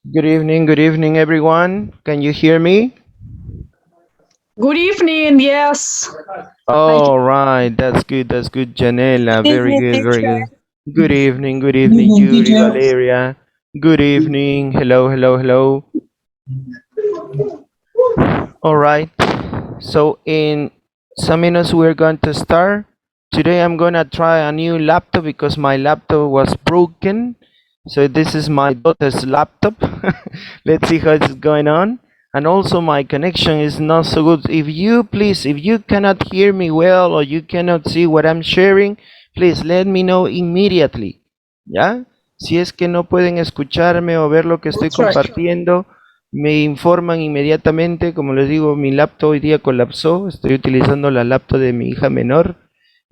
Good evening, everyone. Can you hear me? Good evening. Yes. I All right, that's good, Janela. Good Very evening, good, very teacher. good. Good Good evening, evening, Yuri, teacher. Valeria. Good evening. Hello, hello, hello. All right. So in some minutes we're going to start. Today I'm gonna try a new laptop because my laptop was broken. So this is my daughter's laptop. Let's see how it's going on. And also my connection is not so good. If you cannot hear me well or you cannot see what I'm sharing, please let me know immediately. ¿Ya? Si es que no pueden escucharme o ver lo que estoy Sure. compartiendo, me informan inmediatamente. Como les digo, mi laptop hoy día colapsó. Estoy utilizando la laptop de mi hija menor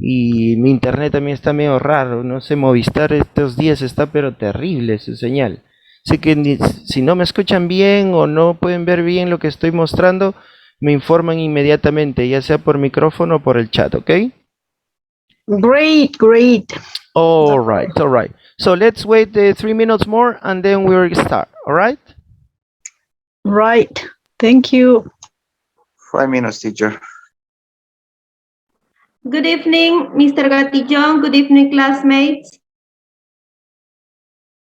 y mi internet también está medio raro. No sé, Movistar estos días está pero terrible su señal. Así que si no me escuchan bien o no pueden ver bien lo que estoy mostrando, me informan inmediatamente, ya sea por micrófono o por el chat, ¿ok? Great, great. All right, all right. So let's wait 3 minutes more and then we'll start, all right? Right. Thank you. 5 minutes, teacher. Good evening, Mr. Gatillon. Good evening, classmates.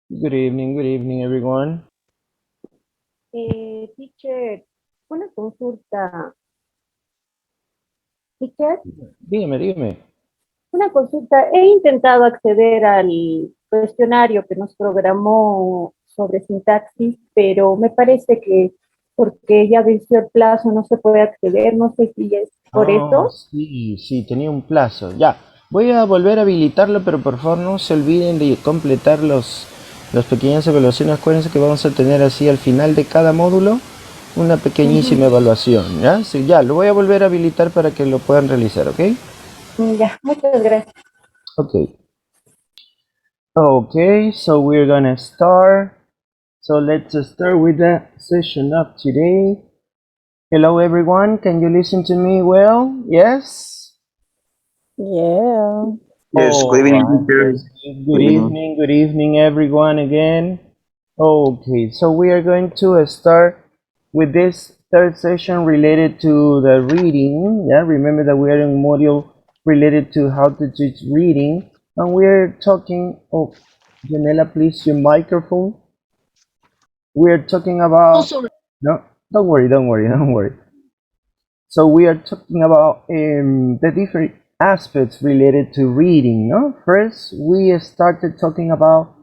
Good evening, everyone. Teacher, una consulta. Teacher, Dígame, dígame. una consulta. He intentado acceder al cuestionario que nos programó sobre sintaxis, pero me parece que porque ya venció el plazo no se puede acceder. No sé si es por Ah, eso. sí, sí, tenía un plazo. Ya, voy a volver a habilitarlo, pero por favor no se olviden de completar las pequeñas evaluaciones. Acuérdense que vamos a tener así al final de cada módulo una pequeñísima evaluación, ¿ya? Sí, ya, lo voy a volver a habilitar para que lo puedan realizar, ¿ok? Ya, muchas gracias. Okay. Okay, so we're gonna start. So let's start with the session of today. Hello everyone, can you listen to me well? Yes? Yeah. Yes, good All evening, right, teacher. that's good. Good evening. Good evening everyone again. Okay, so we are going to start with this third session related to the reading. Yeah, remember that we are in module related to how to teach reading, and we are talking. Oh, Janela, please, your microphone. We are talking Oh, about. sorry. No, don't worry, don't worry, don't worry. So we are talking about the different aspects related to reading. No, first we started talking about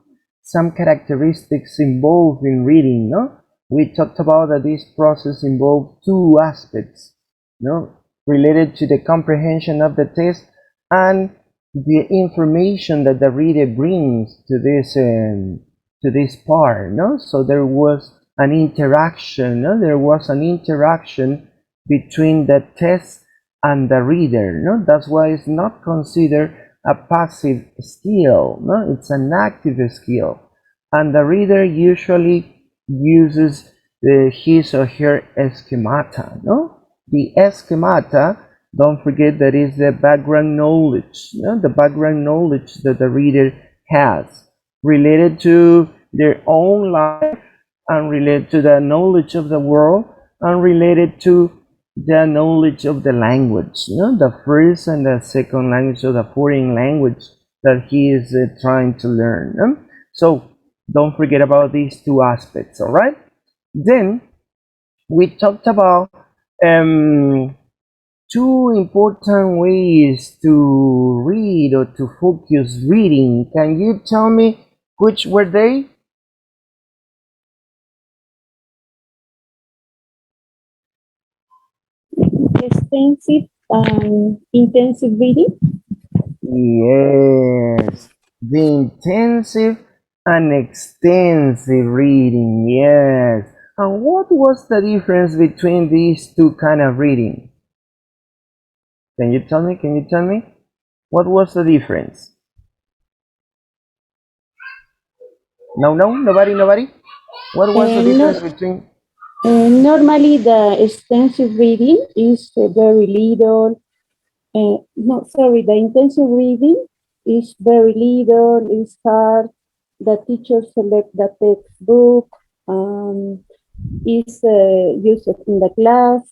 some characteristics involved in reading. No, we talked about that this process involves two aspects. No, related to the comprehension of the text and the information that the reader brings to this part. No, so there was an interaction. No, there was an interaction between the test and the reader. No, that's why it's not considered a passive skill. No, it's an active skill, and the reader usually uses his or her schemata. No, the schemata. Don't forget that is the background knowledge. No, the background knowledge that the reader has related to their own life and related to the knowledge of the world and related to the knowledge of the language, the first and the second language of the foreign language that he is trying to learn. So don't forget about these two aspects, all right? Then we talked about two important ways to read or to focus reading. Can you tell me which were they? Extensive and intensive reading. Yes, the intensive and extensive reading. Yes. And what was the difference between these two kind of reading? Can you tell me? Can you tell me? What was the difference? No, no, nobody, nobody. What was the No, difference between? normally, the extensive reading is very little. No, sorry, the intensive reading is very little, it's hard. The teacher select the textbook is used in the class,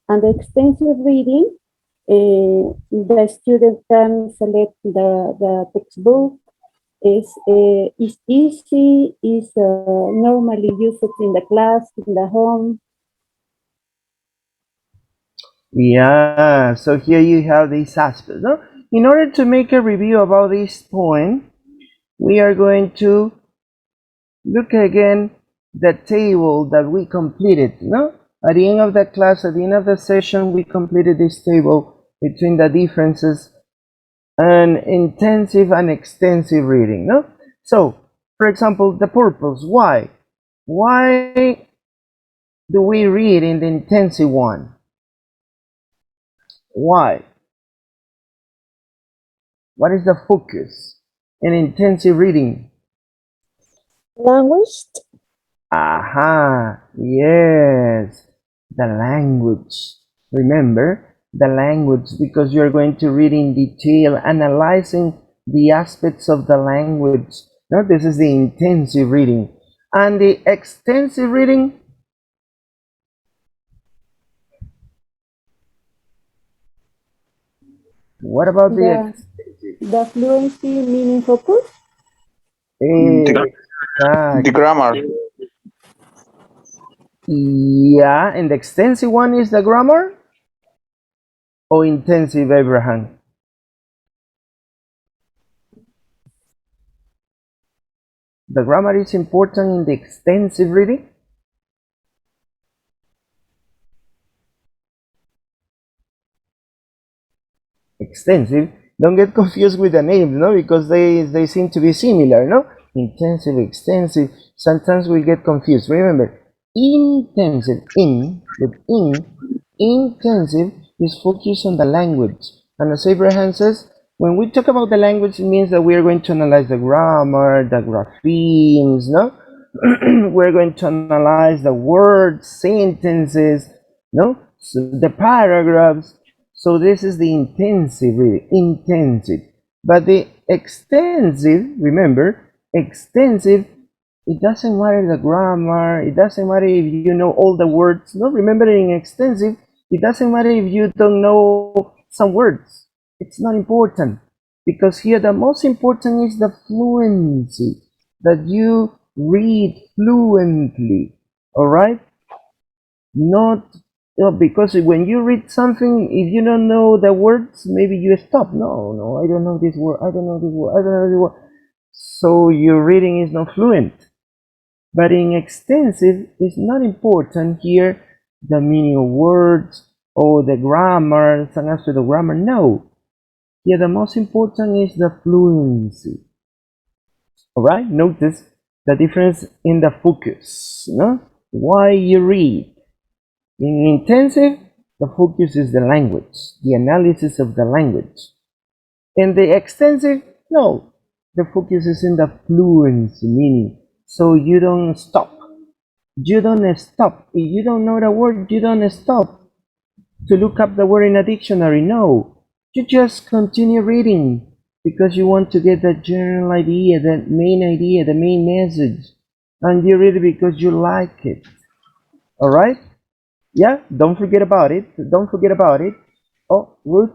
and the extensive reading, the student can select the textbook, is easy, is normally used in the class, in the home. Yeah, so here you have these aspects. No? In order to make a review about this point, we are going to look again the table that we completed. No? At the end of the class, at the end of the session, we completed this table between the differences and intensive and extensive reading. No? So, for example, the purpose. Why? Why do we read in the intensive one? Why? What is the focus in intensive reading? Language. Aha, yes, the language. Remember, the language, because you're going to read in detail, analyzing the aspects of the language. Now, this is the intensive reading. And the extensive reading, what about The fluency meaning focus. The grammar. Yeah, and the extensive one is the grammar or intensive, Abraham? The grammar is important in the extensive reading. Extensive. Don't get confused with the names, no, because they seem to be similar, no? Intensive, extensive. Sometimes we get confused. Remember, intensive, intensive is focused on the language. And as Abraham says, when we talk about the language, it means that we are going to analyze the grammar, the graphemes, no? We're going to analyze the words, sentences, no? So the paragraphs. So this is the intensive reading, intensive. But the extensive, remember, extensive, it doesn't matter the grammar, it doesn't matter if you know all the words. No, remember in extensive, it doesn't matter if you don't know some words. It's not important. Because here the most important is the fluency, that you read fluently. Alright? Not because when you read something, if you don't know the words, maybe you stop. No, I don't know this word, I don't know this word, I don't know this word. So your reading is not fluent. But in extensive, it's not important here the meaning of words or the grammar, some as to the grammar. No. Here the most important is the fluency. Alright, notice the difference in the focus. No? Why you read. In intensive, the focus is the language, the analysis of the language. In the extensive, no, the focus is in the fluency, meaning, so you don't stop. You don't stop. If you don't know the word, you don't stop to look up the word in a dictionary. No, you just continue reading because you want to get the general idea, the main message, and you read it because you like it. All right? Yeah, don't forget about it. Don't forget about it. Oh, Ruth,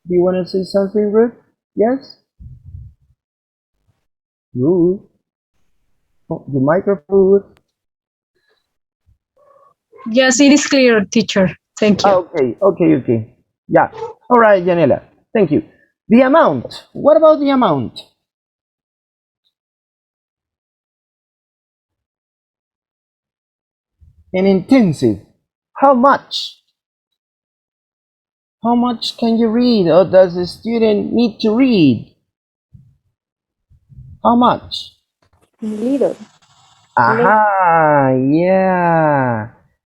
do you want to say something, Ruth? Yes? Ruth? Oh, the microphone, Ruth. Yes, it is clear, teacher. Thank you. Okay. Yeah. All right, Janela. Thank you. The amount. What about the amount? An intensive. How much? How much can you read, or does the student need to read? How much? Little. Aha, yeah.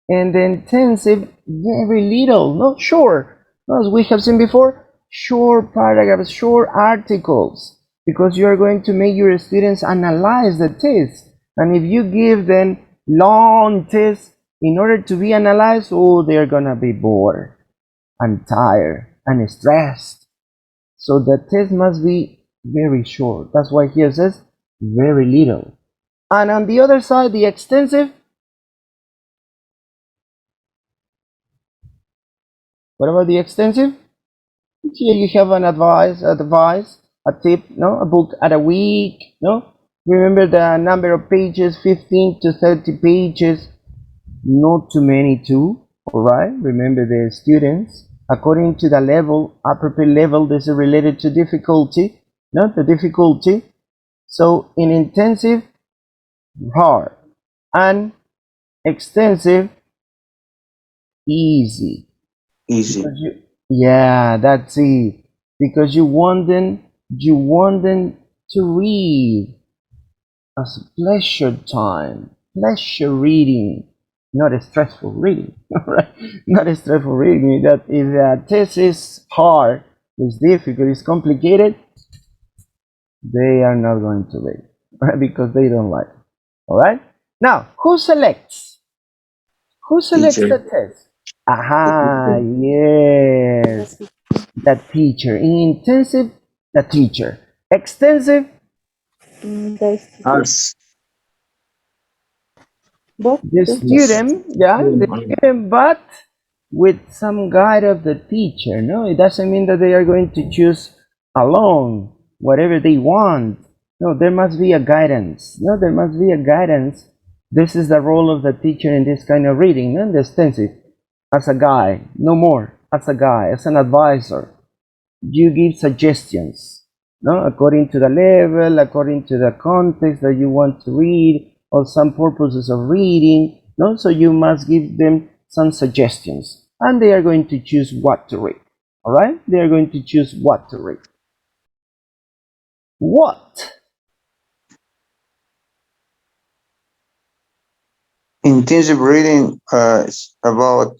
And the intensive, very little, not sure. As we have seen before, short paragraphs, short articles, because you are going to make your students analyze the test. And if you give them long tests in order to be analyzed, oh, they're gonna be bored and tired and stressed. So the test must be very short. That's why here it says very little. And on the other side, the extensive. What about the extensive? Here you have an advice, a tip, no, a book at a week, no. Remember the number of pages, 15 to 30 pages, not too many too. All right. Remember the students according to the level, appropriate level. This is related to difficulty, not the difficulty. So in intensive, hard, and extensive, easy. Easy. Yeah, that's it. Because you want them to read as pleasure time, pleasure reading, not a stressful reading, right? Not a stressful reading. That if the test is hard, is difficult, is complicated, they are not going to read, right? Because they don't like it. All right. Now, who selects? Who selects Teacher. the test? Aha, yes. The teacher. In intensive, the teacher. Extensive, The estudiante. Us. ¿Vos? the ¿Tú? Yes. student, yeah, the student, but with some guide of the teacher. No, it doesn't mean that they are going to choose alone whatever they want. No, there must be a guidance. No, there must be a guidance. This is the role of the teacher in this kind of reading, no? The extensive, as a guide, no more, as a guide, as an advisor. You give suggestions, no, according to the level, according to the context that you want to read, or some purposes of reading, no. So you must give them some suggestions, and they are going to choose what to read. All right, they are going to choose what to read. What? Intensive reading is about,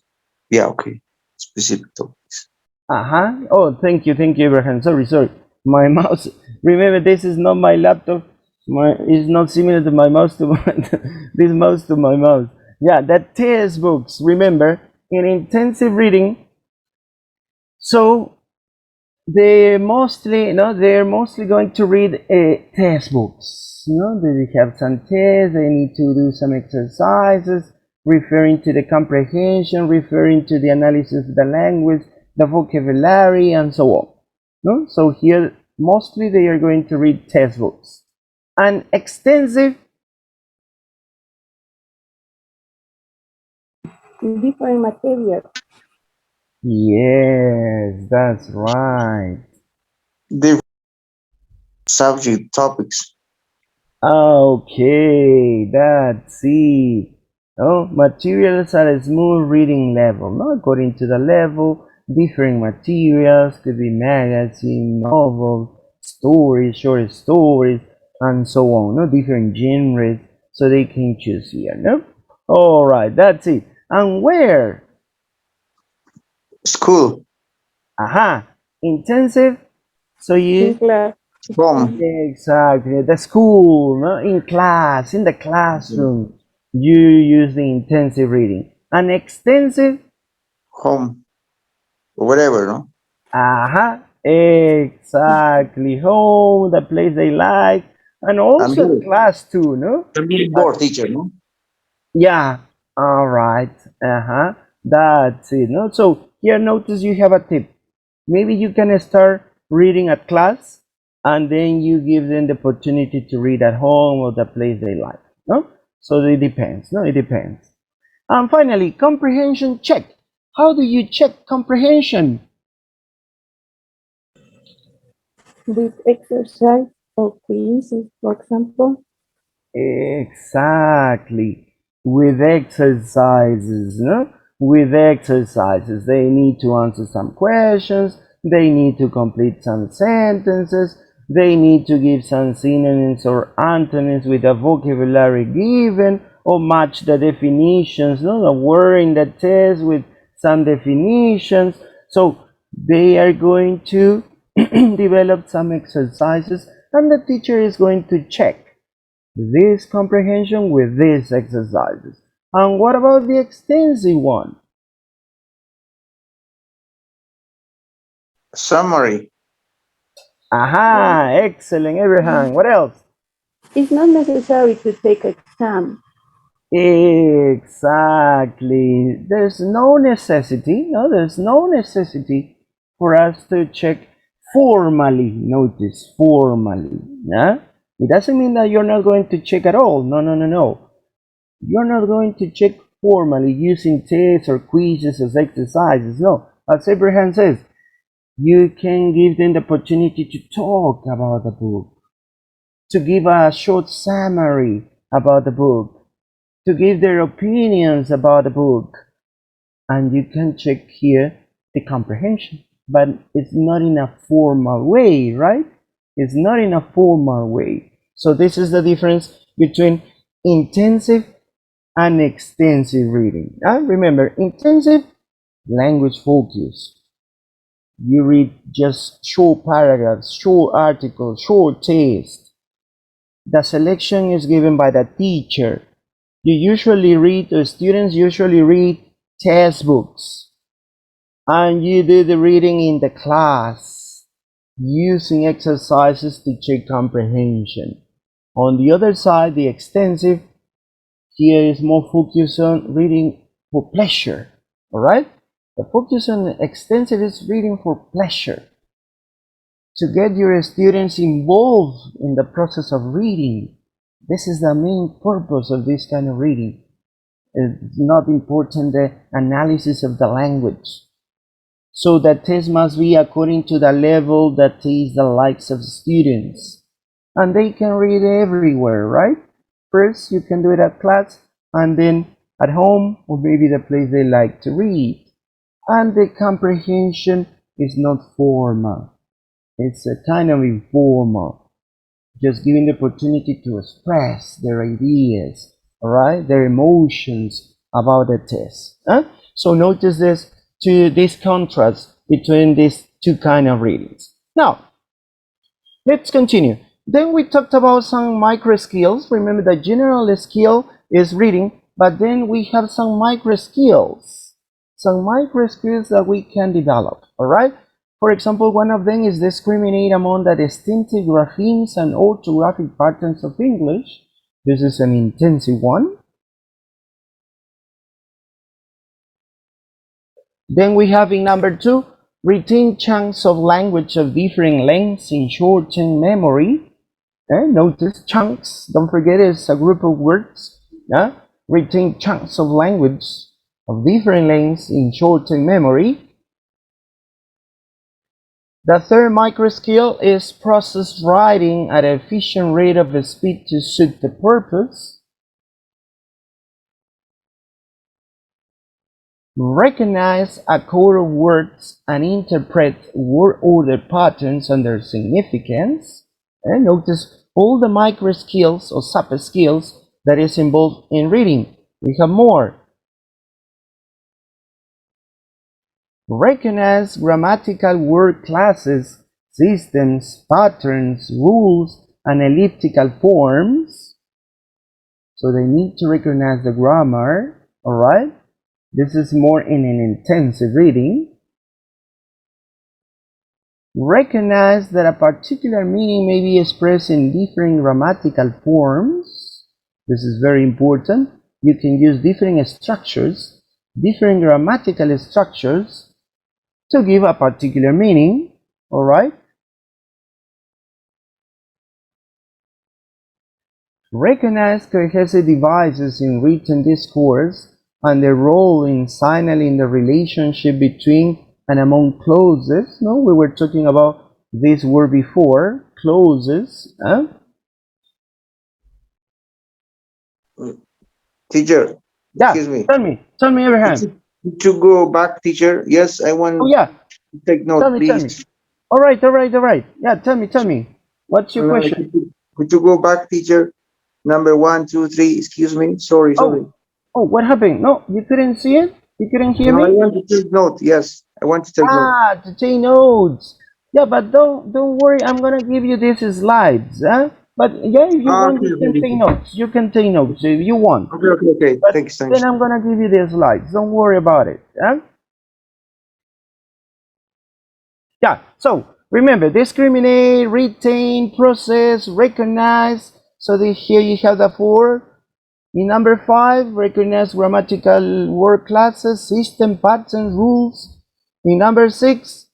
yeah, okay, specific topics. Oh, thank you, Abraham. Sorry. My mouse. Remember, this is not my laptop. It's not similar to my mouse to this mouse to my mouse. Yeah, the test books. Remember, in intensive reading, so they're mostly going to read test books. They have some tests. They need to do some exercises referring to the comprehension, referring to the analysis of the language, the vocabulary, and so on. No? So here, mostly they are going to read test books. And extensive, Different material. yes, that's right. Different subject topics. Okay, that's it. Oh, materials are a smooth reading level, no? According to the level, different materials could be magazine, novel, stories, short stories, and so on. No, different genres, so they can choose here. No, all right, that's it. And where? School. Aha, intensive. So In you class. Home. exactly, the school, no? In class, in the classroom, you use the intensive reading. And extensive, Home. Whatever, no? aha, exactly, home, the place they like, and I'm also good. class too, no? Board teacher, no? Yeah, all right, that's it, no? So here, notice you have a tip. Maybe you can start reading at class, and then you give them the opportunity to read at home or the place they like, no? So it depends, no? It depends. And finally, comprehension check. How do you check comprehension? With exercise or quizzes, for example. Exactly. With exercises, no? With exercises, they need to answer some questions, they need to complete some sentences, they need to give some synonyms or antonyms with the vocabulary given, or match the definitions, no? The word in the test with some definitions. So they are going to develop some exercises, and the teacher is going to check this comprehension with these exercises. And what about the extensive one? Summary. Aha, excellent, Abraham. What else? It's not necessary to take exam. Exactly. There's no necessity, no, there's no necessity for us to check formally. Notice formally. Yeah? It doesn't mean that you're not going to check at all. No, no, no, no. You're not going to check formally using tests or quizzes as exercises. No. As Abraham says, you can give them the opportunity to talk about the book, to give a short summary about the book, to give their opinions about the book, and you can check here the comprehension, but it's not in a formal way, right? It's not in a formal way. So this is the difference between intensive and extensive reading. Remember, intensive, language focus. You read just short paragraphs, short articles, short text. The selection is given by the teacher. You usually read, the students usually read test books, and you do the reading in the class using exercises to check comprehension. On the other side, the extensive here is more focused on reading for pleasure. All right, the focus on the extensive is reading for pleasure, to get your students involved in the process of reading. This is the main purpose of this kind of reading. It's not important the analysis of the language. So the test must be according to the level that is the likes of students. And they can read everywhere, right? First, you can do it at class, and then at home, or maybe the place they like to read. And the comprehension is not formal. It's a kind of informal, just giving the opportunity to express their ideas, all right, their emotions about the test. So notice this contrast between these two kind of readings. Now, let's continue. Then we talked about some micro skills. Remember, the general skill is reading, but then we have some micro skills that we can develop, all right? For example, one of them is discriminate among the distinctive graphemes and orthographic patterns of English. This is an intensive one. Then we have in number 2, retain chunks of language of different lengths in short-term memory. Notice chunks, don't forget it's a group of words. Retain chunks of language of different lengths in short-term memory. The third micro skill is process writing at an efficient rate of speed to suit the purpose. Recognize a code of words and interpret word order patterns and their significance. And notice all the micro skills or sub skills that is involved in reading. We have more. Recognize grammatical word classes, systems, patterns, rules, and elliptical forms. So they need to recognize the grammar, all right? This is more in an intensive reading. Recognize that a particular meaning may be expressed in different grammatical forms. This is very important. You can use different structures, different grammatical structures to give a particular meaning, all right? Recognize cohesive devices in written discourse and their role in signaling the relationship between and among clauses. No, we were talking about this word before, clauses. Teacher, Yeah, excuse me. tell me, Abraham. Could you go back, teacher? Yes, I want Oh yeah, to take note, tell me. please. All right. Yeah, tell me. What's your question? Could you go back, teacher? Number 1, 2, 3. Excuse me. Sorry. Oh, what happened? No, you couldn't see it? You couldn't hear No, I me? want to take note. Yes, I want to take note. To take notes. Yeah, but don't worry. I'm gonna give you these slides. But yeah, if you want, you can take notes. You can take notes if you want. Okay. But Thanks. then I'm gonna give you the slides. Don't worry about it. Yeah. So remember, discriminate, retain, process, recognize. So here you have the 4. In number 5, recognize grammatical word classes, system, patterns, rules. In number 6,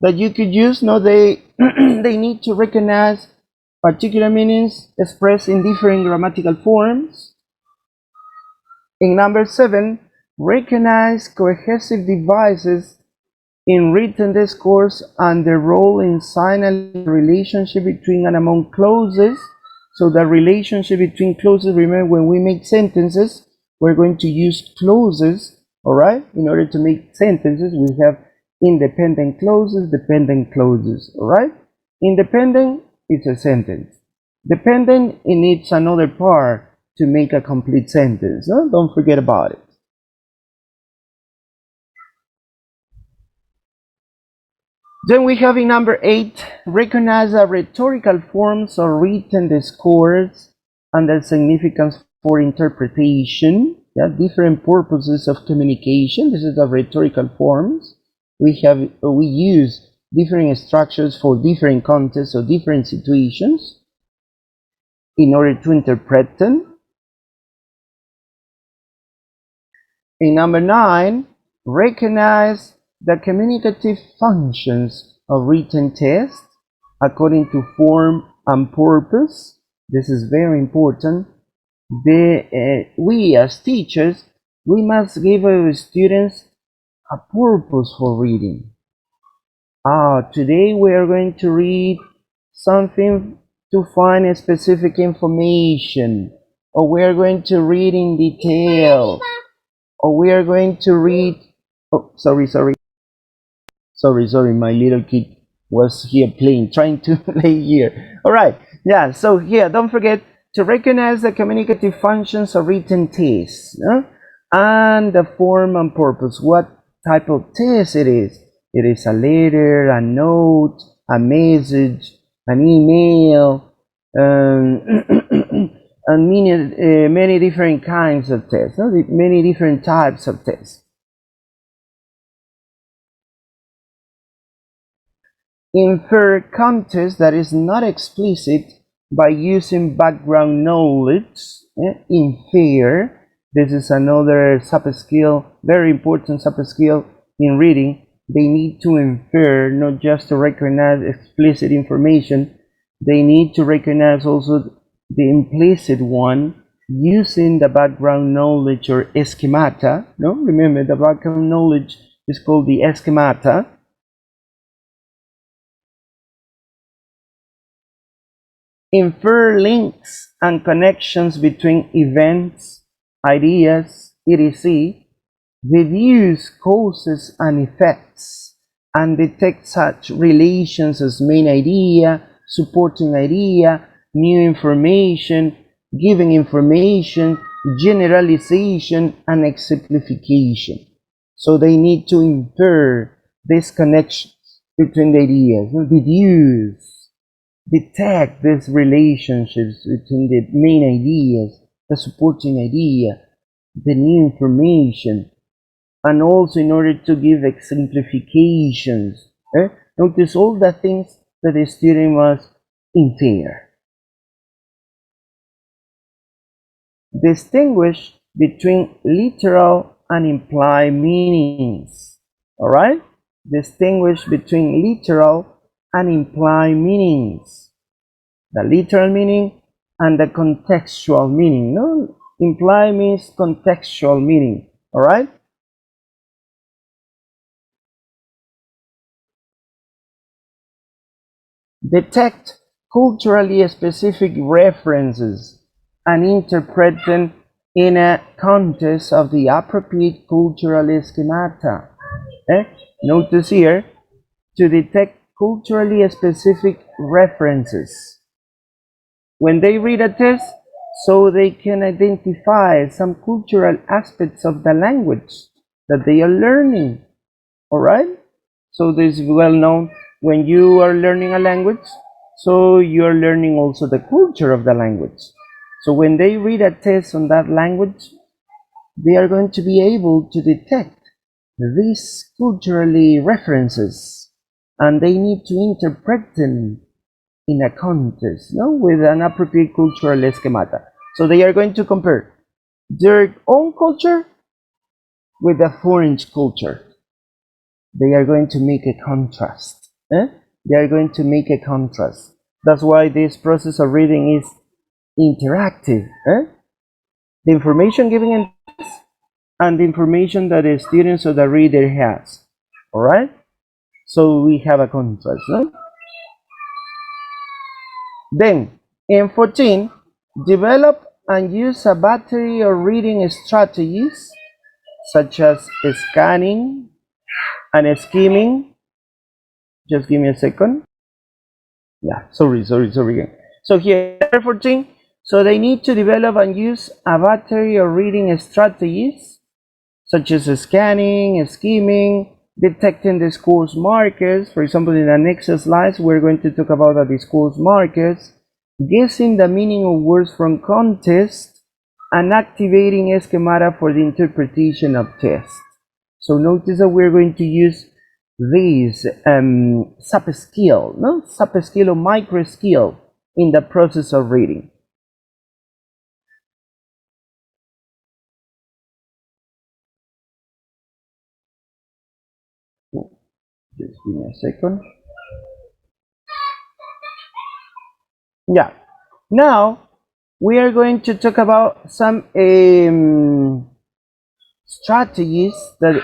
that you could use, no, they they need to recognize particular meanings expressed in different grammatical forms. In number 7, recognize cohesive devices in written discourse and their role in signaling the relationship between and among clauses. So the relationship between clauses, remember when we make sentences, we're going to use clauses, all right? In order to make sentences, we have independent clauses, dependent clauses, all right? Independent is a sentence. Dependent, it needs another part to make a complete sentence. No? Don't forget about it. Then we have in number 8, recognize the rhetorical forms of written discourse and their significance for interpretation. Yeah, different purposes of communication. This is the rhetorical forms. We use different structures for different contexts or different situations in order to interpret them. In number 9, recognize the communicative functions of written text according to form and purpose. This is very important. We as teachers, we must give our students a purpose for reading. Today we are going to read something to find a specific information, or we are going to read in detail, or we are going to read, sorry, my little kid was here playing, trying to play here. All right, yeah, so here, don't forget to recognize the communicative functions of written text, and the form and purpose, what type of text it is. It is a letter, a note, a message, an email, and many different kinds of tests, many different types of tests. Infer context that is not explicit by using background knowledge. Infer, this is another sub-skill, very important sub-skill in reading. They need to infer, not just to recognize explicit information. They need to recognize also the implicit one using the background knowledge or schemata. No, remember the background knowledge is called the schemata. Infer links and connections between events, ideas, etc. Deduce causes and effects and detect such relations as main idea, supporting idea, new information, giving information, generalization, and exemplification. So they need to infer these connections between the ideas, deduce, detect these relationships between the main ideas, the supporting idea, the new information, and also in order to give exemplifications. Notice all the things that the student must infer. Distinguish between literal and implied meanings. All right? Distinguish between literal and implied meanings. The literal meaning and the contextual meaning. No, implied means contextual meaning. All right? Detect culturally specific references and interpret them in a context of the appropriate cultural schemata. Notice here, to detect culturally specific references. When they read a text, so they can identify some cultural aspects of the language that they are learning. All right? So this is well known. When you are learning a language, so you are learning also the culture of the language. So when they read a test on that language, they are going to be able to detect these culturally references, and they need to interpret them in a contest, no, with an appropriate cultural schemata. So they are going to compare their own culture with a foreign culture. They are going to make a contrast. They are going to make a contrast. That's why this process of reading is interactive. The information given in and the information that the students or the reader has. All right? So we have a contrast. No? Then, in 14, develop and use a battery of reading strategies such as scanning and skimming. Just give me a second. Yeah, sorry again. So here, 14, so they need to develop and use a battery of reading strategies such as scanning, skimming, detecting the discourse markers. For example, in the next slides, we're going to talk about the discourse markers, guessing the meaning of words from context, and activating schemata for the interpretation of text. So notice that we're going to use this sub-skill, no? Sub-skill or micro-skill in the process of reading. Just give me a second. Yeah. Now we are going to talk about some strategies that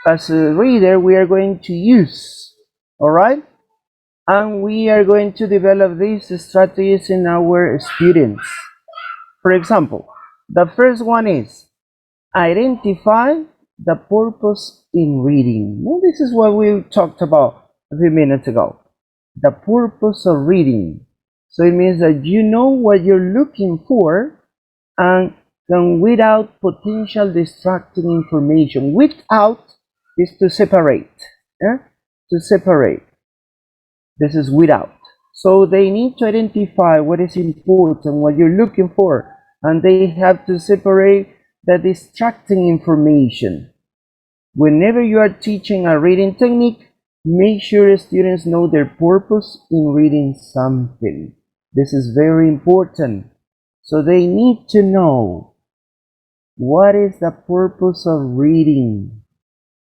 as a reader we are going to use. All right? And we are going to develop these strategies in our students. For example, the first one is identify the purpose in reading. Well, this is what we talked about a few minutes ago. The purpose of reading. So it means that you know what you're looking for and can weed out potential distracting information. Weed out is to separate. To separate. This is weed out. So they need to identify what is important, what you're looking for, and they have to separate the distracting information. Whenever you are teaching a reading technique, make sure students know their purpose in reading something. This is very important. So they need to know what is the purpose of reading.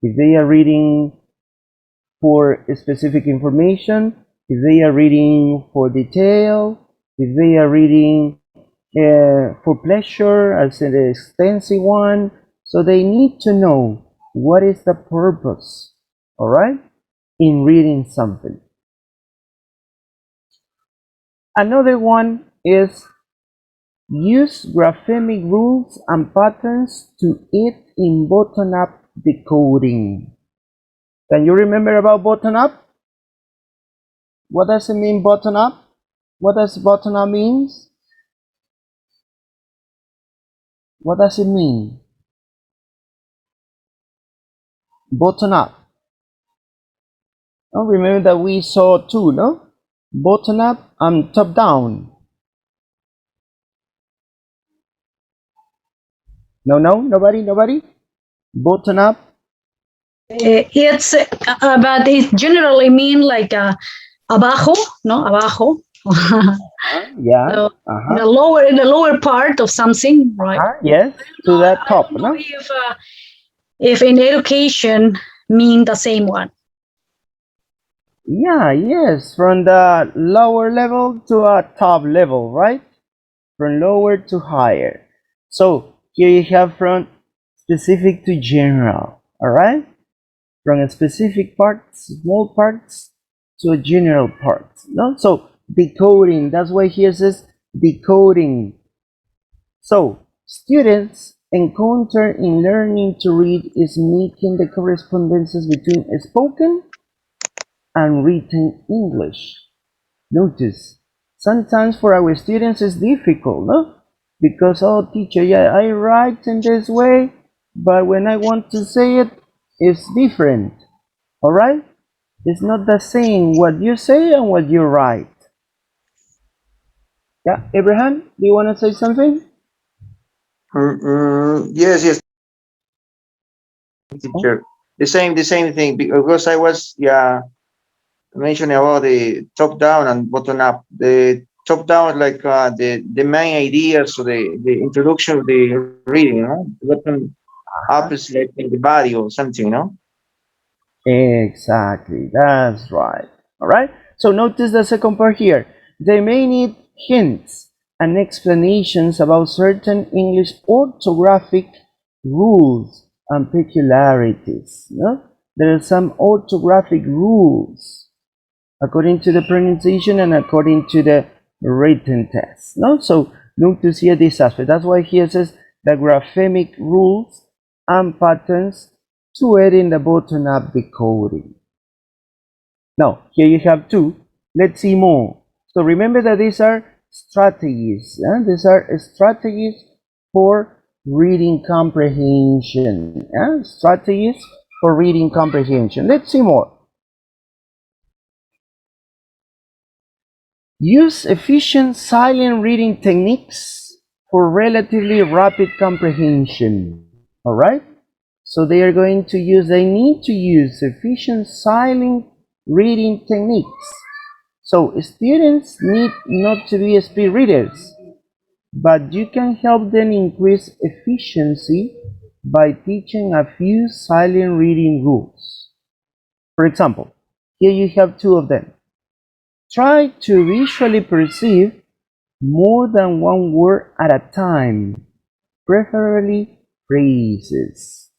If they are reading for specific information, if they are reading for detail, if they are reading for pleasure as an extensive one, so they need to know what is the purpose, all right, in reading something. Another one is use graphemic rules and patterns to aid in bottom-up decoding. Can you remember about bottom-up? What does it mean, bottom-up? What does bottom-up means? What does it mean? Bottom-up. Oh, remember that we saw two, no? Bottom-up and top-down. No, nobody? Bottom-up. It's but it generally mean like abajo, no, abajo. Yeah. So in the lower part of something, right? Yes, to the top, no? If in education mean the same one. Yeah, yes, from the lower level to a top level, right? From lower to higher. So here you have from specific to general, all right? From a specific parts, small parts, to a general part, no? So decoding, that's why here says decoding. So students encounter in learning to read is making the correspondences between spoken and written English. Notice, sometimes for our students it's difficult, no? Because, oh teacher, yeah, I write in this way, but when I want to say it, it's different, all right? It's not the same what you say and what you write. Yeah, Abraham, do you want to say something? Yes, teacher. The same thing because I was mentioning about the top down and bottom up. The top down is like the main ideas, so the introduction of the reading, you know? Bottom up is like in the body or something, you know? Exactly, that's right. All right, so notice the second part here. They may need hints and explanations about certain English orthographic rules and peculiarities. No? There are some orthographic rules according to the pronunciation and according to the written test. No? So notice here this aspect. That's why here it says the graphemic rules and patterns to aid in the bottom-up decoding. Now, here you have two. Let's see more. So remember that these are strategies. These are strategies for reading comprehension. Strategies for reading comprehension. Let's see more. Use efficient silent reading techniques for relatively rapid comprehension. All right? So they are going to use, they need to use efficient silent reading techniques. So students need not to be speed readers, but you can help them increase efficiency by teaching a few silent reading rules. For example, here you have two of them. Try to visually perceive more than one word at a time, preferably phrases.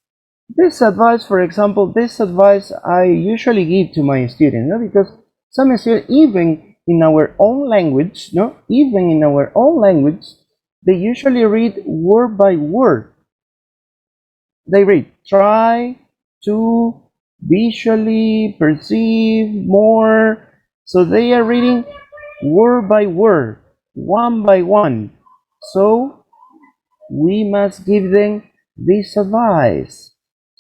This advice, for example, this advice I usually give to my students, no? Because some students, even in our own language, no, even in our own language, they usually read word by word. They read, try to visually perceive more. So they are reading word by word, one by one. So we must give them this advice.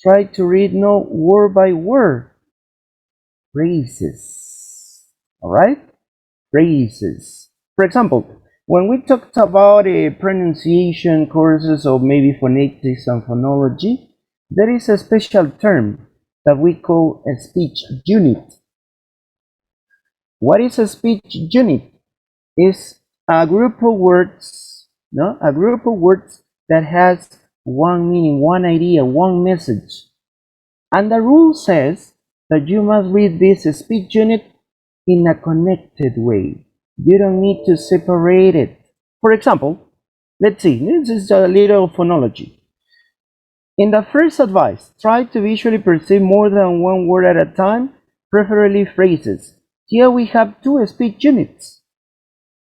Try to read no word by word. Phrases. All right? Phrases. For example, when we talked about pronunciation courses or maybe phonetics and phonology, there is a special term that we call a speech unit. What is a speech unit? It's a group of words, no? A group of words that has one meaning, one idea, one message. And the rule says that you must read this speech unit in a connected way. You don't need to separate it. For example, let's see, this is a little phonology. In the first advice, try to visually perceive more than one word at a time, preferably phrases. Here we have two speech units.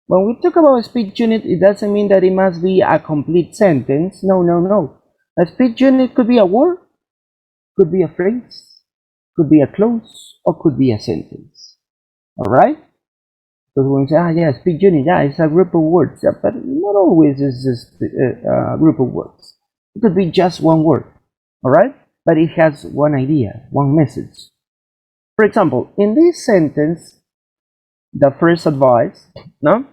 When we talk about a speech unit, it doesn't mean that it must be a complete sentence. No, no, no. A speech unit could be a word, could be a phrase, could be a clause, or could be a sentence. All right? Because when we say, yeah, speech unit, yeah, it's a group of words, yeah, but not always is this a group of words. It could be just one word, all right? But it has one idea, one message. For example, in this sentence, the first advice, no,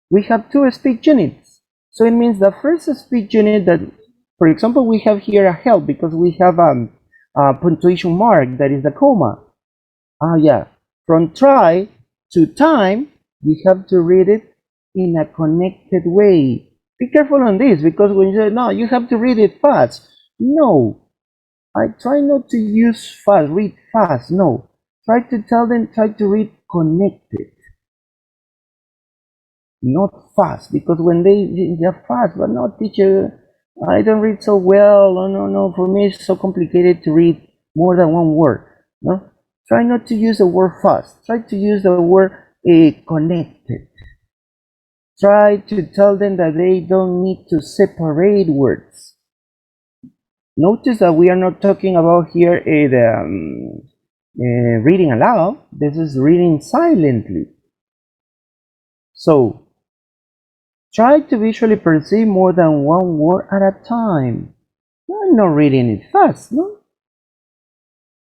we have two speech units. So it means the first speech unit that, for example, we have here a help because we have a punctuation mark, that is the comma. Yeah, from try to time, you have to read it in a connected way. Be careful on this, because when you say, no, you have to read it fast. No, I try not to use fast, read fast. No, try to tell them, try to read connected. Not fast, because when they're fast, but no, teacher, I don't read so well. Oh, no, for me it's so complicated to read more than one word. No, try not to use the word fast. Try to use the word connected. Try to tell them that they don't need to separate words. Notice that we are not talking about here reading aloud. This is reading silently. So, try to visually perceive more than one word at a time. I'm not reading it fast, no?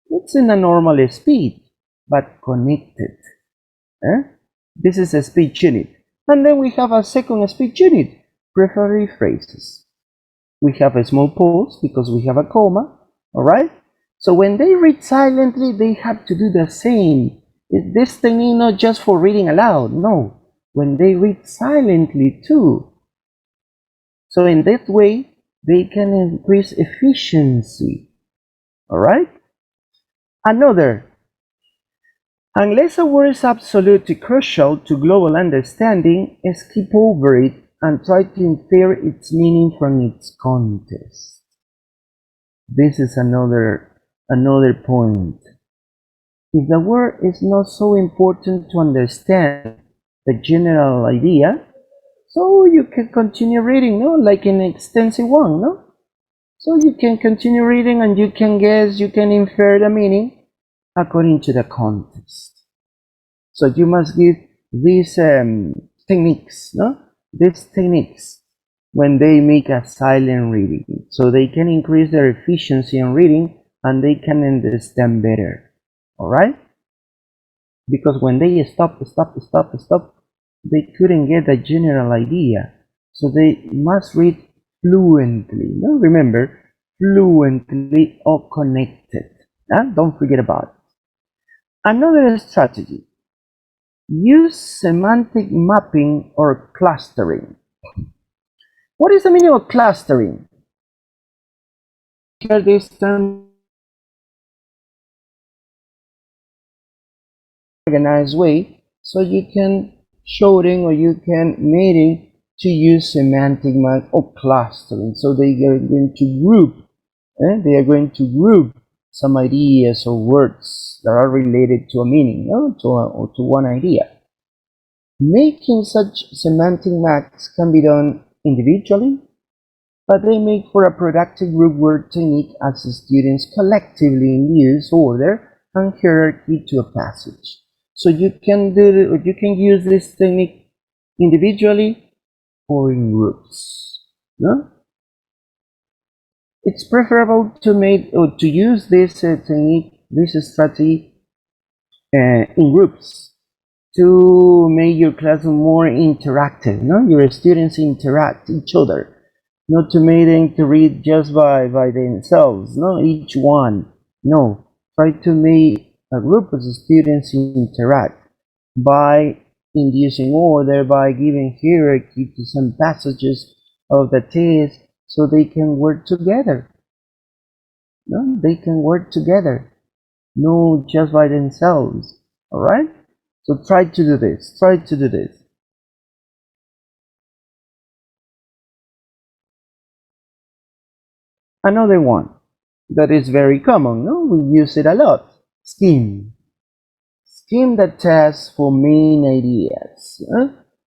It's in a normal speed, but connected. This is a speech unit. And then we have a second speech unit, preferably phrases. We have a small pause because we have a comma, all right? So when they read silently, they have to do the same. Is this technique not just for reading aloud? No, when they read silently too. So in that way, they can increase efficiency. All right? Another, unless a word is absolutely crucial to global understanding, skip over it and try to infer its meaning from its context. This is another point. If the word is not so important to understand the general idea, so you can continue reading, no? Like in extensive one, no? So you can continue reading and you can guess, you can infer the meaning according to the context. So you must give these techniques, no? These techniques when they make a silent reading, so they can increase their efficiency in reading and they can understand better. All right? Because when they stop, they couldn't get a general idea. So they must read fluently. No? Remember, fluently or connected. Don't forget about it. Another strategy. Use semantic mapping or clustering. What is the meaning of clustering? Hear this term organized way, so you can showing or you can meeting to use semantic map or clustering. So they are going to group, they are going to group some ideas or words that are related to a meaning, no? or to one idea. Making such semantic maps can be done individually, but they make for a productive group work technique as the students collectively use order and hierarchy to a passage. So you can use this technique individually or in groups. No? It's preferable to use this technique, this strategy in groups to make your classroom more interactive. No? Your students interact each other. Not to make them to read just by themselves, no, each one. No, try to make a group of students interact by inducing order, by giving hierarchy to some passages of the text so they can work together. No, they can work together, no just by themselves. All right? So try to do this. Try to do this. Another one that is very common, no? We use it a lot. Scheme. Scheme the test for main ideas.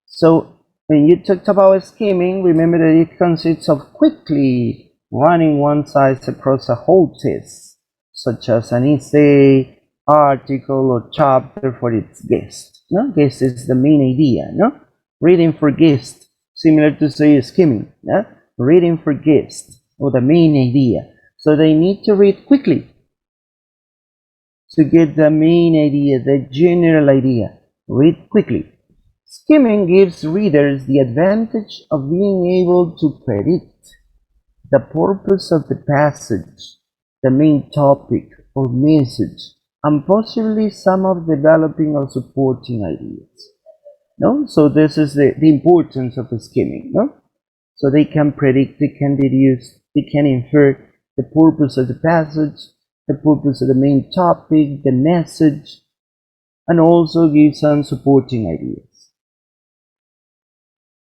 So when you talked about scheming, remember that it consists of quickly running one side across a whole text, such as an essay, article, or chapter for its guest. No? Guest is the main idea, no? Reading for guest, similar to say skimming. Yeah? Reading for guest, or the main idea. So they need to read quickly to get the main idea, the general idea. Read quickly. Skimming gives readers the advantage of being able to predict the purpose of the passage, the main topic or message, and possibly some of developing or supporting ideas. No? So this is the importance of skimming. No? So they can predict, they can deduce, they can infer the purpose of the passage, the purpose of the main topic, the message, and also give some supporting ideas.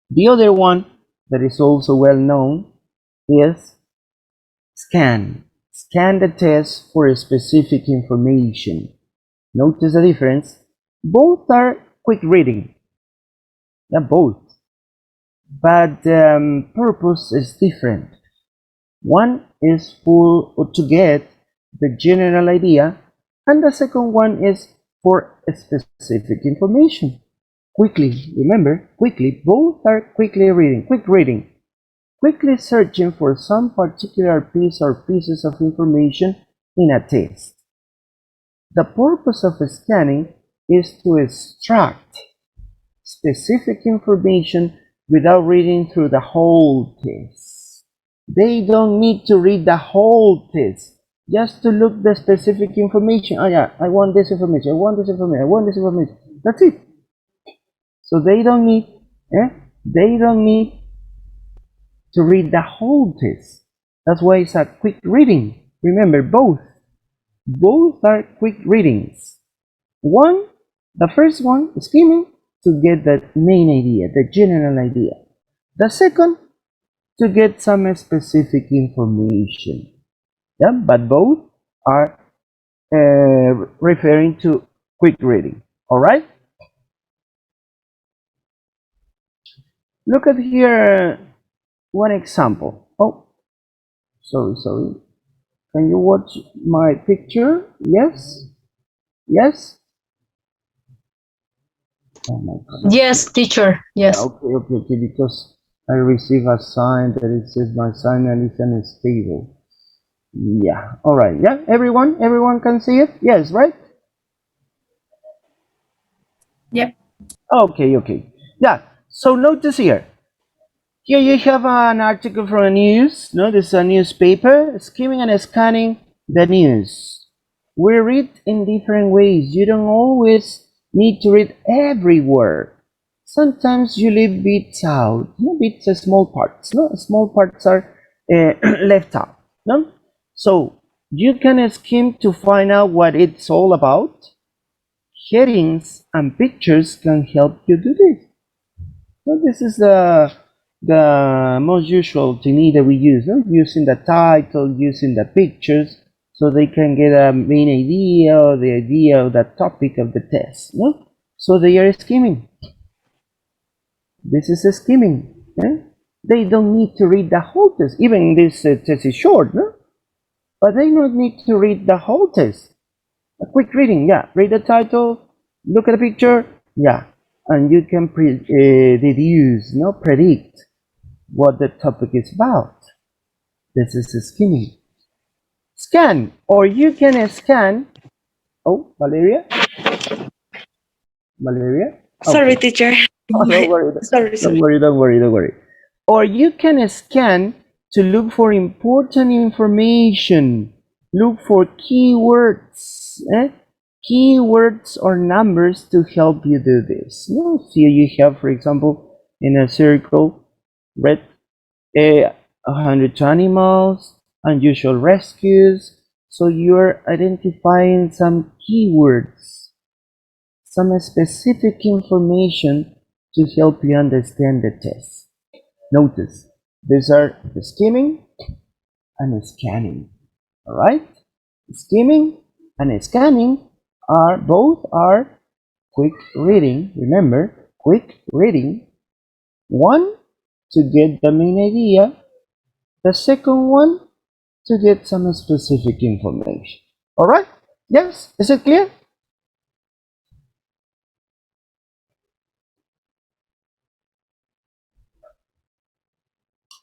The other one that is also well known is scan. Scan the text for specific information. Notice the difference. Both are quick reading. Yeah, both. But purpose is different. One is to get the general idea, and the second one is for specific information. Quickly, remember, quickly, both are quick reading, quickly searching for some particular piece or pieces of information in a text. The purpose of scanning is to extract specific information without reading through the whole text. They don't need to read the whole text. just to look the specific information. Oh yeah, I want this information, I want this information, I want this information. That's it. So they don't need, they don't need to read the whole test. That's why it's a quick reading. Remember, both are quick readings. One, the first one, skimming, to get the main idea, the general idea. The second, to get some specific information. Yeah, but both are referring to quick reading. All right. Look at here one example. Oh, sorry. Can you watch my picture? Yes. Yes. Oh my God. Yes, teacher. Yes. Okay. Because I receive a sign that it says my signal is unstable. Yeah. All right. Yeah. Everyone can see it. Yes. Right. Yep. Okay. Yeah. So notice here. Here you have an article from a news. No, this is a newspaper. Skimming and scanning the news. We read in different ways. You don't always need to read every word. Sometimes you leave bits out. No, bits are small parts. No, small parts are left out. No, so you can skim to find out what it's all about. Headings and pictures can help you do this. So this is the most usual technique that we use, no? Using the title, using the pictures, so they can get a main idea or the idea of the topic of the test. No? So they are skimming. This is a skimming. They don't need to read the whole test. Even this test is short, no? But they don't need to read the whole test. A quick reading, yeah. Read the title, look at the picture, yeah. And you can deduce, no, predict what the topic is about. This is skimming. Scan, or you can scan. Oh, Valeria? Okay. Sorry, teacher. Oh, don't worry. Sorry. Don't worry. Or you can scan to look for important information. Look for keywords. Keywords or numbers to help you do this. No, here you have, for example, in a circle, red 100 animals, unusual rescues. So you're identifying some keywords, some specific information to help you understand the test. Notice, these are the skimming and scanning. All right? Skimming and scanning are both quick reading. Remember, quick reading. One, to get the main idea. The second one, to get some specific information. All right? Yes? Is it clear?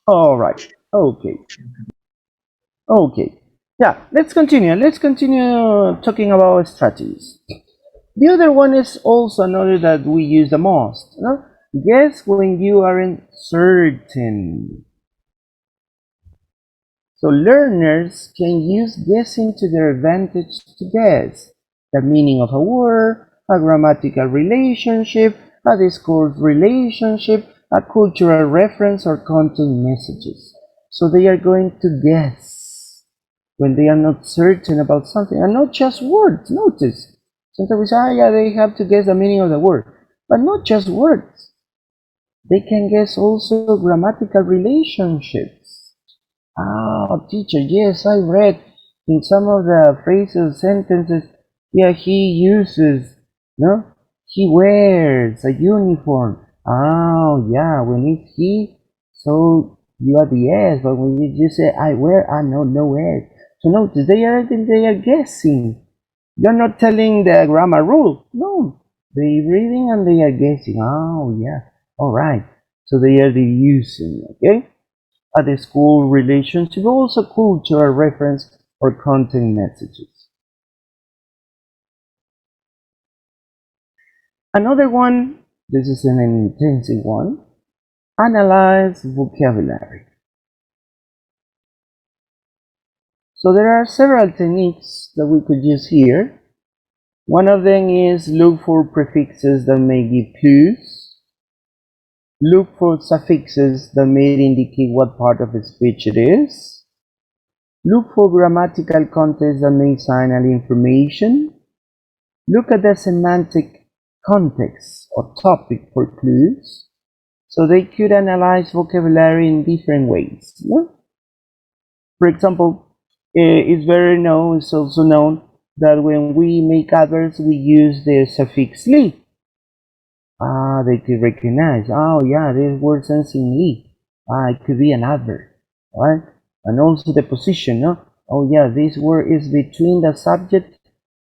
All right. Okay. Yeah, let's continue. Let's continue talking about strategies. The other one is also another that we use the most. No? Guess when you aren't certain. So learners can use guessing to their advantage to guess the meaning of a word, a grammatical relationship, a discourse relationship, a cultural reference, or content messages. So they are going to guess when they are not certain about something, and not just words. Notice, sometimes we say, yeah, they have to guess the meaning of the word, but not just words. They can guess also grammatical relationships. Ah, teacher, yes, I read in some of the phrases, sentences, yeah, he uses, no? He wears a uniform. Oh, yeah, when it's he, so you are the S, but when you just say I wear, no S. So notice, they are guessing. You're not telling the grammar rule. No, they're reading and they are guessing. Oh, yeah, all right. So they are using, okay? At the school relationship, also cultural reference or content messages. Another one, this is an intensive one, analyze vocabulary. So there are several techniques that we could use here. One of them is look for prefixes that may give clues. Look for suffixes that may indicate what part of the speech it is. Look for grammatical context that may signal information. Look at the semantic context or topic for clues. So they could analyze vocabulary in different ways. No? For example, it's also known that when we make adverbs, we use the suffix "ly." They could recognize, oh yeah, this word ends in "ly." It could be an adverb, right? And also the position, no? Oh yeah, this word is between the subject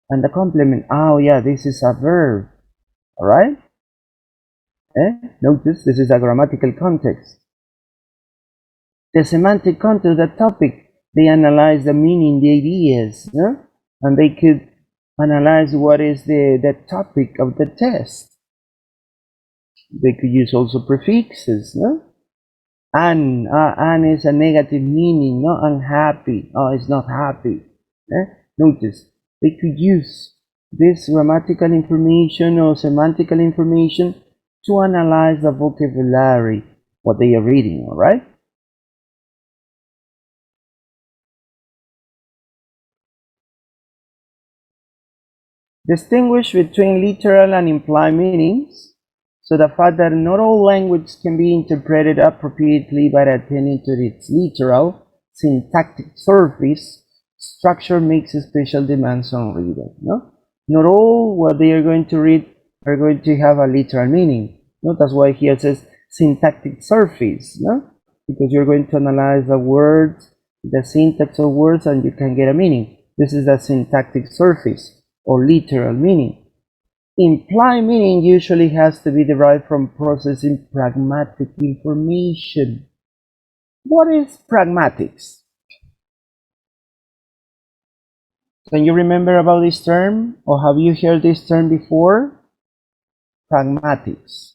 and the complement. Oh yeah, this is a verb, all right? Notice this is a grammatical context. The semantic content of the topic, they analyze the meaning, the ideas, no? And they could analyze what is the topic of the test. They could use also prefixes, no? An is a negative meaning, no? Unhappy, it's not happy. Notice, they could use this grammatical information or semantical information to analyze the vocabulary, what they are reading, all right? Distinguish between literal and implied meanings. So the fact that not all language can be interpreted appropriately by attending to its literal, syntactic surface, structure makes special demands on readers. No? Not all what they are going to read are going to have a literal meaning. No? That's why here it says syntactic surface. No? Because you're going to analyze the words, the syntax of words, and you can get a meaning. This is the syntactic surface or literal meaning. Implied meaning usually has to be derived from processing pragmatic information. What is pragmatics? Can you remember about this term, or have you heard this term before? Pragmatics.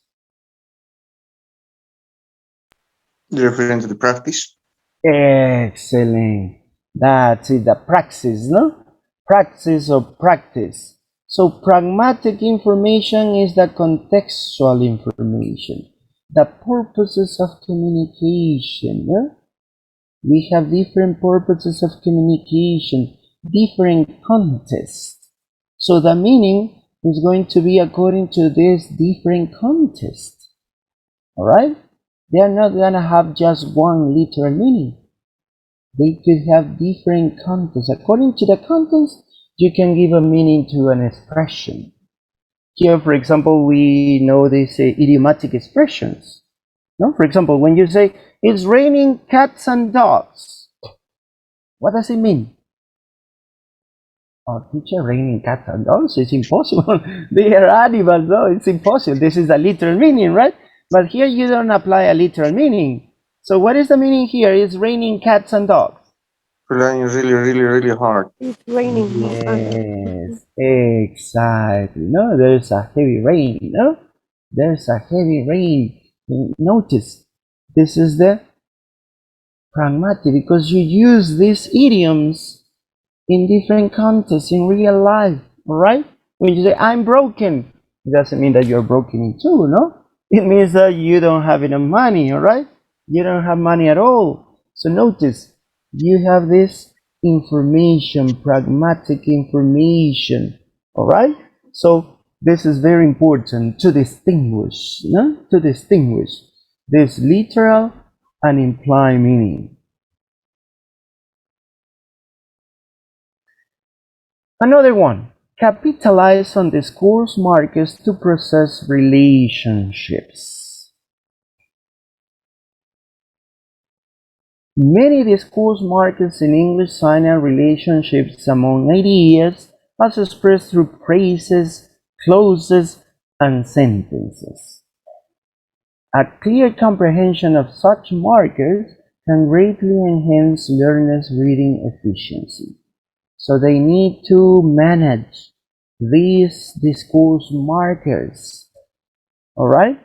You're referring to the practice? Excellent. That's it, the praxis, no? Praxis or practice. So pragmatic information is the contextual information, the purposes of communication. No? We have different purposes of communication, different contexts. So the meaning is going to be according to this different context. All right? They are not going to have just one literal meaning. They could have different contexts. According to the context, you can give a meaning to an expression. Here, for example, we know these idiomatic expressions. No? For example, when you say, it's raining cats and dogs, what does it mean? Oh, teacher, raining cats and dogs? It's impossible. They are animals, no? It's impossible. This is a literal meaning, right? But here you don't apply a literal meaning. So what is the meaning here? It's raining cats and dogs. Relying really hard. It's raining. Yes, exactly. No, there's a heavy rain. No, there's a heavy rain. Notice, this is the pragmatic because you use these idioms in different contexts in real life. All right? When you say I'm broken, it doesn't mean that you're broken in two. No, it means that you don't have enough money. All right? You don't have money at all. So notice. You have this information, pragmatic information, all right? So this is very important to distinguish, no? To distinguish this literal and implied meaning. Another one, capitalize on discourse markers to process relationships. Many discourse markers in English signal relationships among ideas as expressed through phrases, clauses, and sentences. A clear comprehension of such markers can greatly enhance learners' reading efficiency. So they need to manage these discourse markers. All right?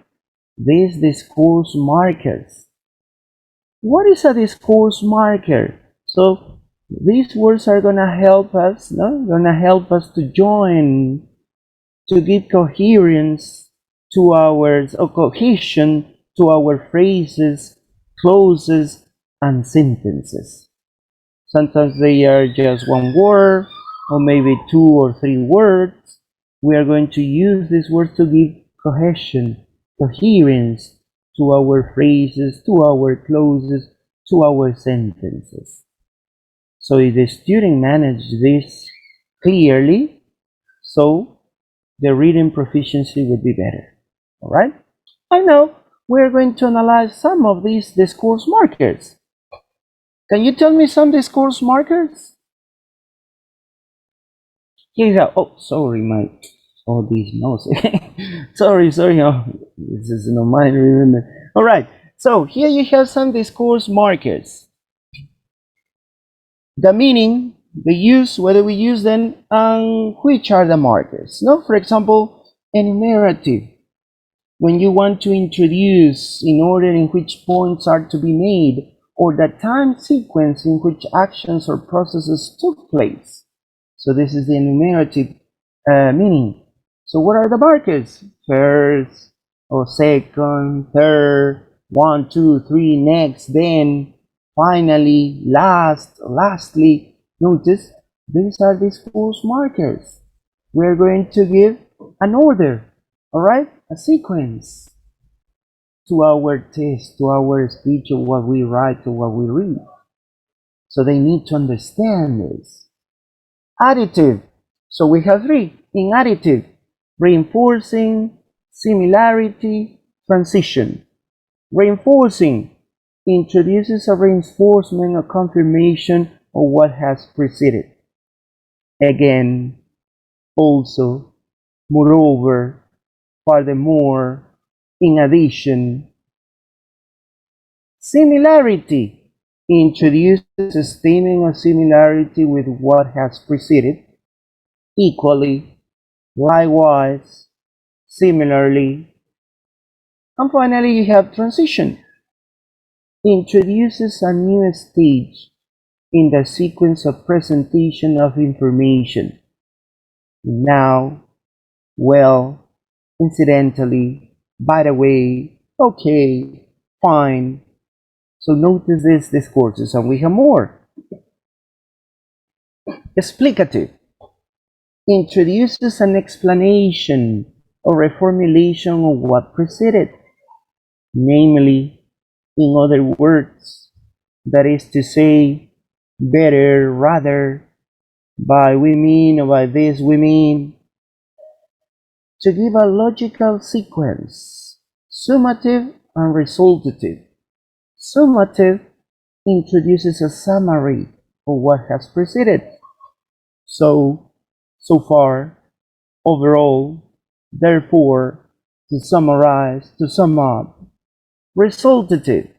These discourse markers. What is a discourse marker? So These words are gonna help us, no? Gonna help us to join, to give coherence to our, or cohesion to our phrases, clauses, and sentences. Sometimes they are just one word, or maybe two or three words. We are going to use these words to give cohesion, coherence to our phrases, to our clauses, to our sentences. So if the student manages this clearly, so the reading proficiency would be better. All right? And now we're going to analyze some of these discourse markers. Can you tell me some discourse markers? Here you go. Oh, sorry, my all these notes. sorry. Oh, this is no mind. Remember. All right. So here you have some discourse markers. The meaning, the use, whether we use them, and which are the markers. No, for example, enumerative. When you want to introduce in order in which points are to be made, or the time sequence in which actions or processes took place. So this is the enumerative meaning. So what are the markers? First, or second, third, one, two, three, next, then, finally, last, lastly. Notice these are discourse markers. We're going to give an order, all right, a sequence to our text, to our speech, or what we write, or what we read. So they need to understand this. Additive. So we have three in additive: reinforcing, similarity, transition. Reinforcing introduces a reinforcement or confirmation of what has preceded. Again, also, moreover, furthermore, in addition. Similarity introduces a statement of similarity with what has preceded. Equally, likewise, similarly. And finally, you have transition. Introduces a new stage in the sequence of presentation of information. Now, well, incidentally, by the way, okay, fine. So notice these discourses, and we have more. Explicative introduces an explanation or a formulation of what preceded, namely, in other words, that is to say, better, rather, by we mean, or by this we mean, to give a logical sequence, summative and resultative. Summative introduces a summary of what has preceded. So far, overall, therefore, to summarize, to sum up. Resultative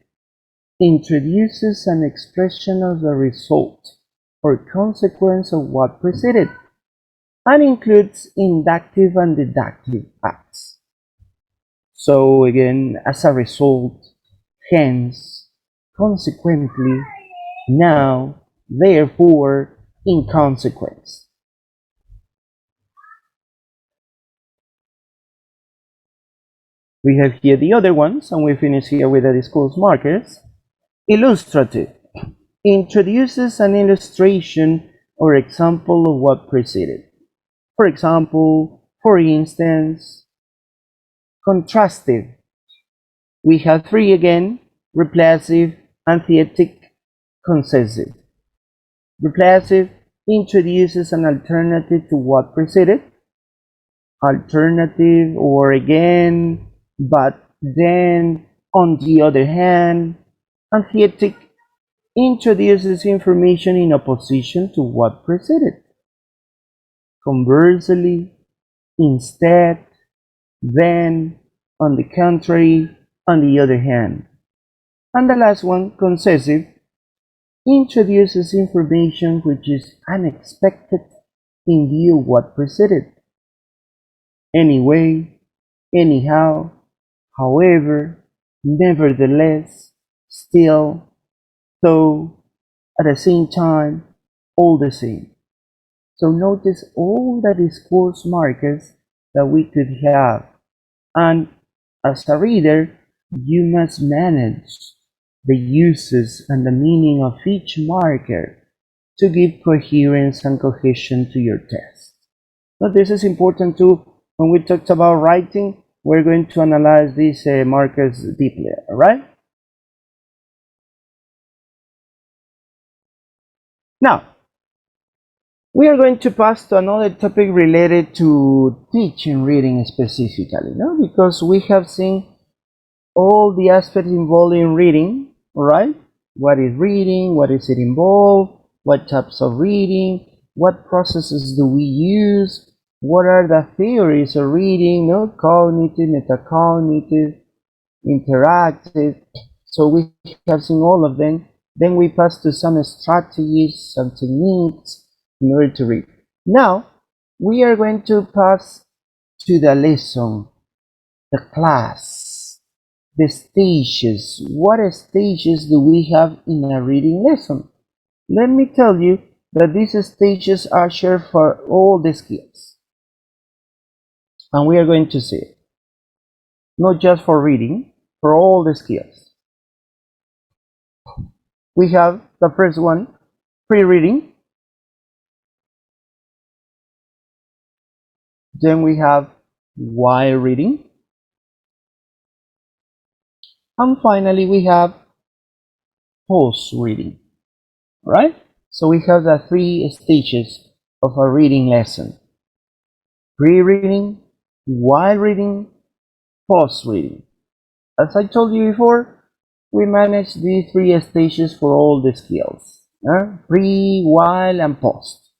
introduces an expression of the result or consequence of what preceded, and includes inductive and deductive acts. So again, as a result, hence, consequently, now, therefore, in consequence. We have here the other ones, and we finish here with the discourse markers. Illustrative introduces an illustration or example of what preceded. For example, for instance, contrastive. We have three again: replacive, antithetic, concessive. Replacive introduces an alternative to what preceded. Alternative, or again, but then, on the other hand. Antithetic introduces information in opposition to what preceded. Conversely, instead, then, on the contrary, on the other hand. And the last one, concessive, introduces information which is unexpected in view of what preceded. Anyway, anyhow, however, nevertheless, still, though, at the same time, all the same. So notice all the discourse markers that we could have. And as a reader, you must manage the uses and the meaning of each marker to give coherence and cohesion to your text. Now, this is important too. When we talked about writing, we're going to analyze these markers deeply, all right? Now, we are going to pass to another topic related to teaching reading specifically, no? Because we have seen all the aspects involved in reading, all right? What is reading? What is it involved? What types of reading? What processes do we use? What are the theories of reading? No, cognitive, metacognitive, interactive. So we have seen all of them. Then we pass to some strategies, some techniques in order to read. Now we are going to pass to the lesson, the class, the stages. What stages do we have in a reading lesson? Let me tell you that these stages are shared for all the skills. And we are going to see it. Not just for reading, for all the skills. We have the first one, pre-reading. Then we have while reading. And finally we have post-reading. Right? So we have the three stages of a reading lesson. Pre-reading, while reading, post-reading. As I told you before, we manage these three stages for all the skills. Pre, while, and post.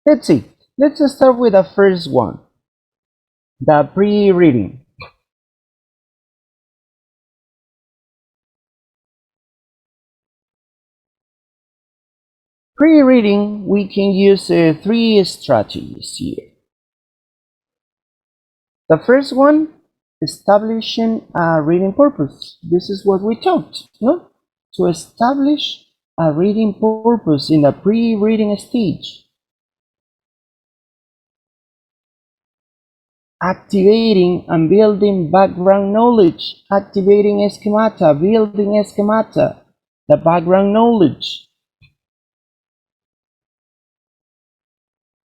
Let's see. Let's start with the first one. The pre-reading. Pre-reading, we can use three strategies here. The first one, establishing a reading purpose. This is what we talked, no? To establish a reading purpose in the pre-reading stage. Activating and building background knowledge. Activating schemata, building schemata, the background knowledge.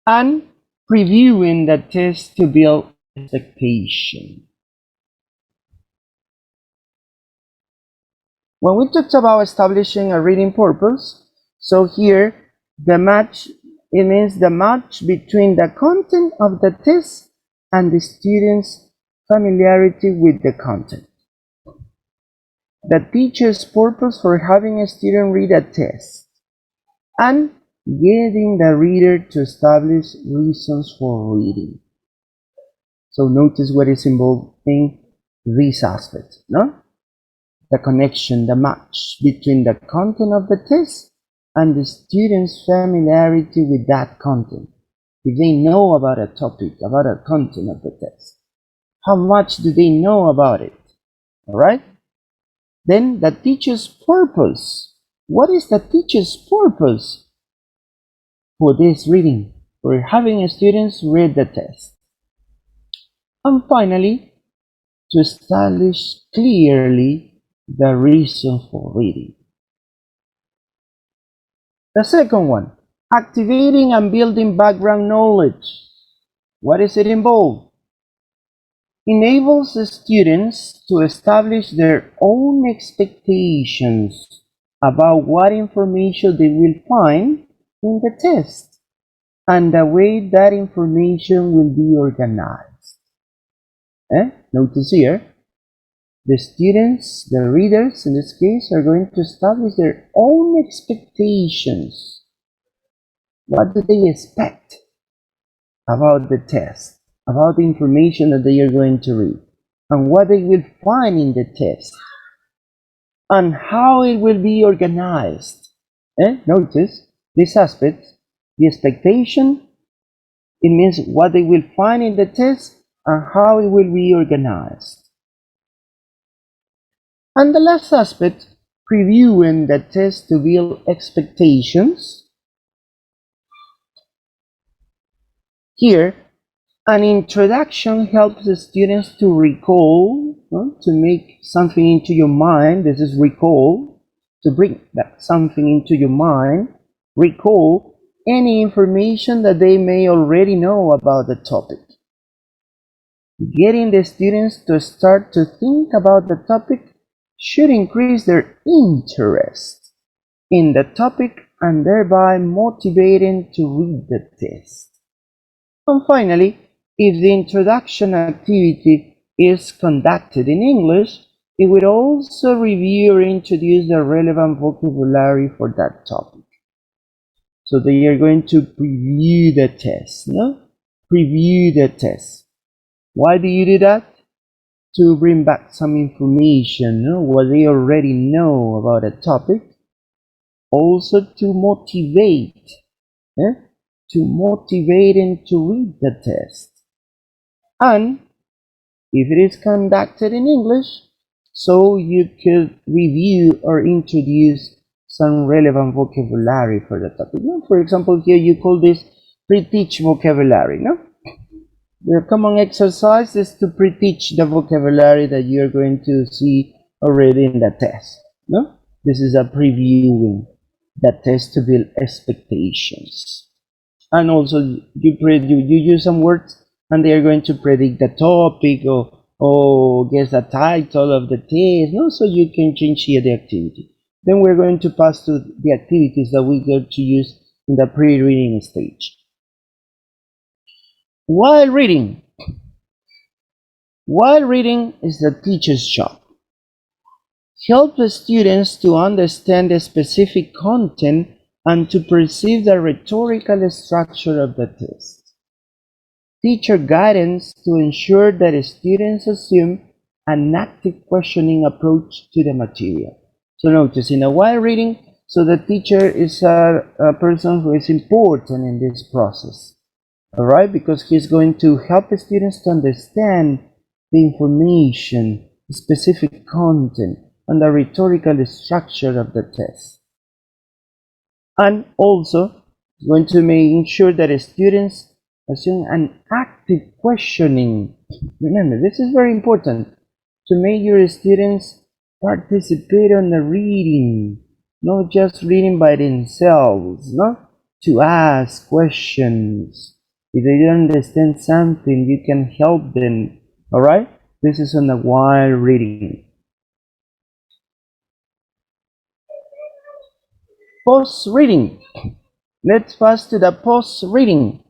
And previewing the test to build expectation. When we talked about establishing a reading purpose, so here the match, it means the match between the content of the test and the student's familiarity with the content. The teacher's purpose for having a student read a test and getting the reader to establish reasons for reading. So notice what is involved in these aspects, no? The connection, the match between the content of the test and the student's familiarity with that content. If they know about a topic, about a content of the test, how much do they know about it? All right? Then the teacher's purpose. What is the teacher's purpose for this reading? For having students read the test. And finally, to establish clearly the reason for reading. The second one, activating and building background knowledge. What is it involved? Enables the students to establish their own expectations about what information they will find in the test and the way that information will be organized. Notice here, the students, the readers in this case, are going to establish their own expectations. What do they expect about the test, about the information that they are going to read, and what they will find in the test, and how it will be organized? Notice this aspect, the expectation, it means what they will find in the test and how it will be organized. And the last aspect, previewing the test to build expectations. Here, an introduction helps the students to recall, to make something into your mind. This is recall, to bring that something into your mind. Recall any information that they may already know about the topic. Getting the students to start to think about the topic should increase their interest in the topic and thereby motivating to read the test. And finally, if the introduction activity is conducted in English, it will also review or introduce the relevant vocabulary for that topic. So they are going to preview the test, no? Preview the test. Why do you do that? To bring back some information, what they already know about a topic. Also to motivate, to motivate them to read the test. And if it is conducted in English, so you could review or introduce some relevant vocabulary for the topic. For example, here you call this pre-teach vocabulary, no? The common exercise is to pre-teach the vocabulary that you're going to see already in the test, no? This is a previewing the test to build expectations. And also you use some words and they are going to predict the topic or guess the title of the test, no? So you can change here the activity. Then we're going to pass to the activities that we get to use in the pre-reading stage. While reading is the teacher's job. Help the students to understand the specific content and to perceive the rhetorical structure of the test. Teacher guidance to ensure that students assume an active questioning approach to the material. So notice, in a while reading, so the teacher is a person who is important in this process. All right, because he's going to help the students to understand the information, the specific content, and the rhetorical structure of the test. And also, going to make sure that the students assume an active questioning. Remember, this is very important, to make your students participate on the reading, not just reading by themselves, no? To ask questions. If they don't understand something, you can help them. All right? This is on the while reading. Post reading. Let's pass to the post reading.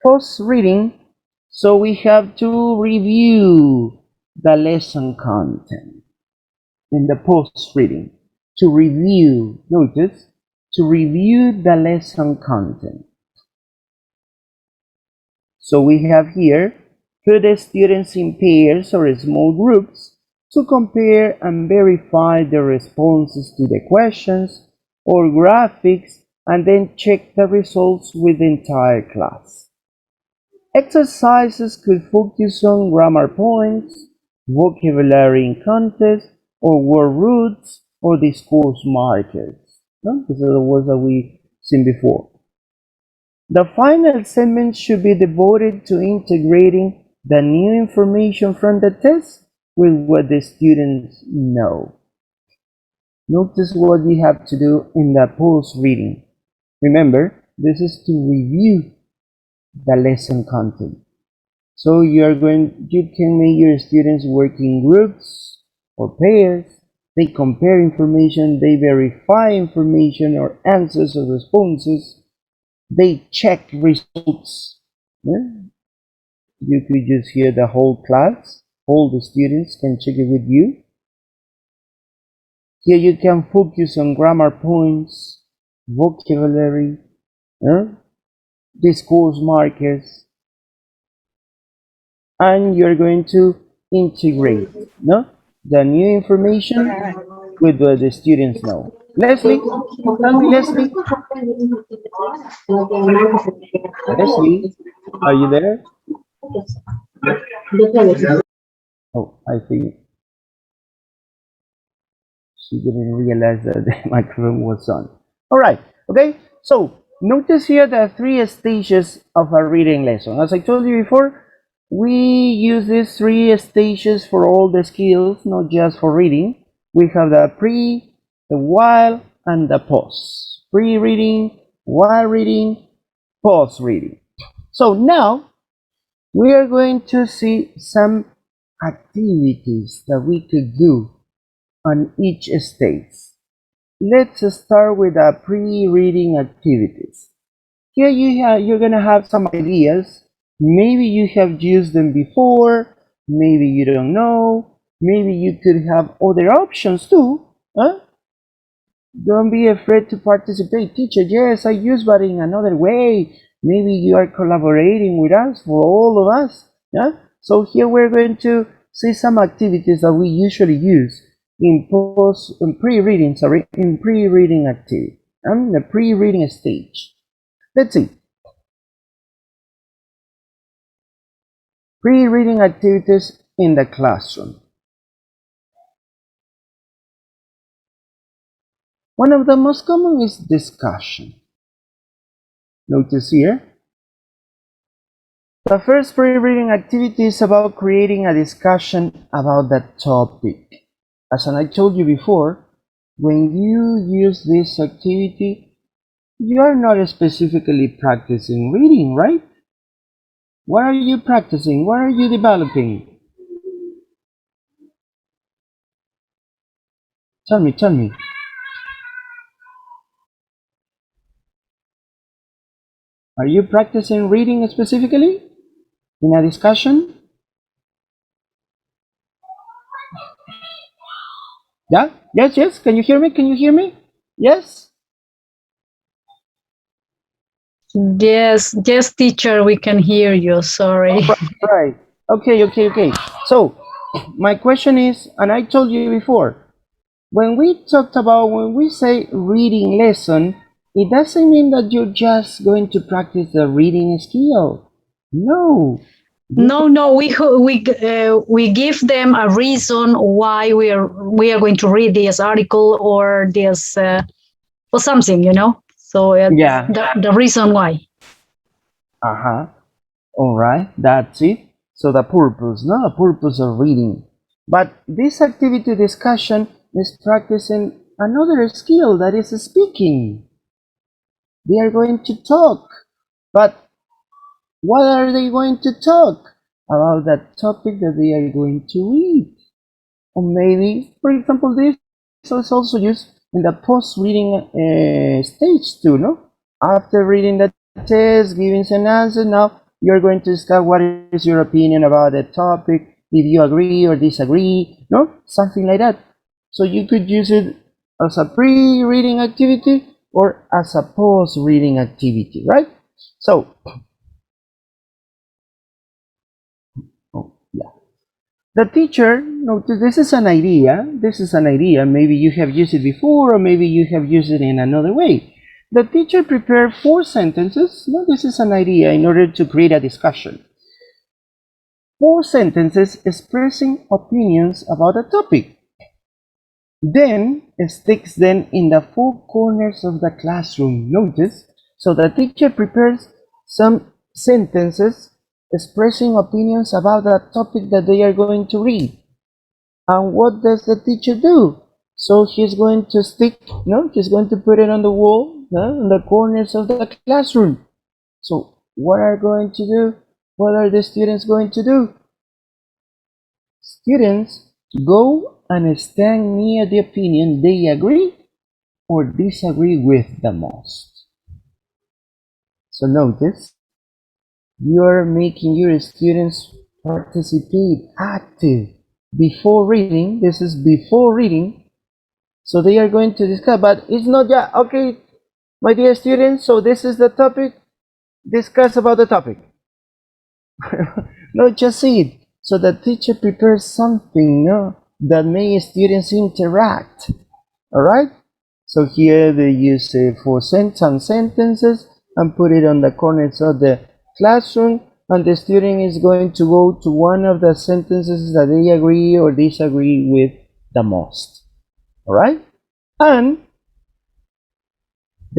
Post reading. So we have to review the lesson content in the post reading. To review, notice, to review the lesson content. So we have here, put the students in pairs or small groups to compare and verify the responses to the questions or graphics, and then check the results with the entire class. Exercises could focus on grammar points, vocabulary in context, or word roots, or discourse markers. No? These are the words that we've seen before. The final segment should be devoted to integrating the new information from the test with what the students know. Notice what you have to do in the post reading. Remember, this is to review the lesson content. So you can make your students work in groups or pairs. They compare information, they verify information or answers or responses. They check results. Yeah? You could just hear the whole class, all the students can check it with you. Here you can focus on grammar points, vocabulary, discourse markers, and you're going to integrate the new information with what the students know. Leslie, tell me, Leslie. Leslie, are you there? Oh, I think she didn't realize that the microphone was on. All right, okay, so notice here the three stages of a reading lesson. As I told you before, we use these three stages for all the skills, not just for reading. We have the pre, the while, and the pause. Pre-reading, while reading, pause reading. So now we are going to see some activities that we could do on each stage. Let's start with the pre-reading activities. Here you're gonna have some ideas. Maybe you have used them before, maybe you don't know, maybe you could have other options too. Huh? Don't be afraid to participate. Teacher, yes, I use, but in another way. Maybe you are collaborating with us, for all of us. Yeah? So here we're going to see some activities that we usually use in pre-reading activity, the pre-reading stage. Let's see. Pre-reading activities in the classroom. One of the most common is discussion. Notice here. The first pre-reading activity is about creating a discussion about the topic. As I told you before, when you use this activity, you are not specifically practicing reading, right? What are you practicing? What are you developing? Tell me. Are you practicing reading specifically in a discussion? Yeah? Yes. Can you hear me? Yes? Yes, teacher, we can hear you. Sorry. Right. Okay. So, my question is, and I told you before, when we say reading lesson, it doesn't mean that you're just going to practice the reading skill. No. No, we give them a reason why we are going to read this article or this or something, So Yeah. the reason why. Uh-huh. All right. That's it. So the purpose, no? The purpose of reading. But this activity discussion is practicing another skill, that is speaking. They are going to talk. But what are they going to talk? About that topic that they are going to read. Or maybe, for example, this is also used in the post-reading stage too, no? After reading the test, giving an answer, now you're going to discuss what is your opinion about the topic, if you agree or disagree, no? Something like that. So you could use it as a pre-reading activity or as a post-reading activity, right? So, yeah. The teacher, notice this is an idea. Maybe you have used it before, or maybe you have used it in another way. The teacher prepared 4 sentences. No, this is an idea in order to create a discussion. 4 sentences expressing opinions about a topic. Then sticks them in the 4 corners of the classroom. Notice. So the teacher prepares some sentences expressing opinions about the topic that they are going to read. And what does the teacher do? So he's going to he's going to put it on the wall, in the corners of the classroom. So what are going to do? What are the students going to do? Students go and stand near the opinion they agree or disagree with the most. So notice, you're making your students participate active before reading. This is before reading. So they are going to discuss, but it's not just, okay, my dear students, so this is the topic, discuss about the topic. No, just see it. So the teacher prepares something, that makes students interact. All right? So here they use some sentences and put it on the corners of the classroom, and the student is going to go to one of the sentences that they agree or disagree with the most. All right? And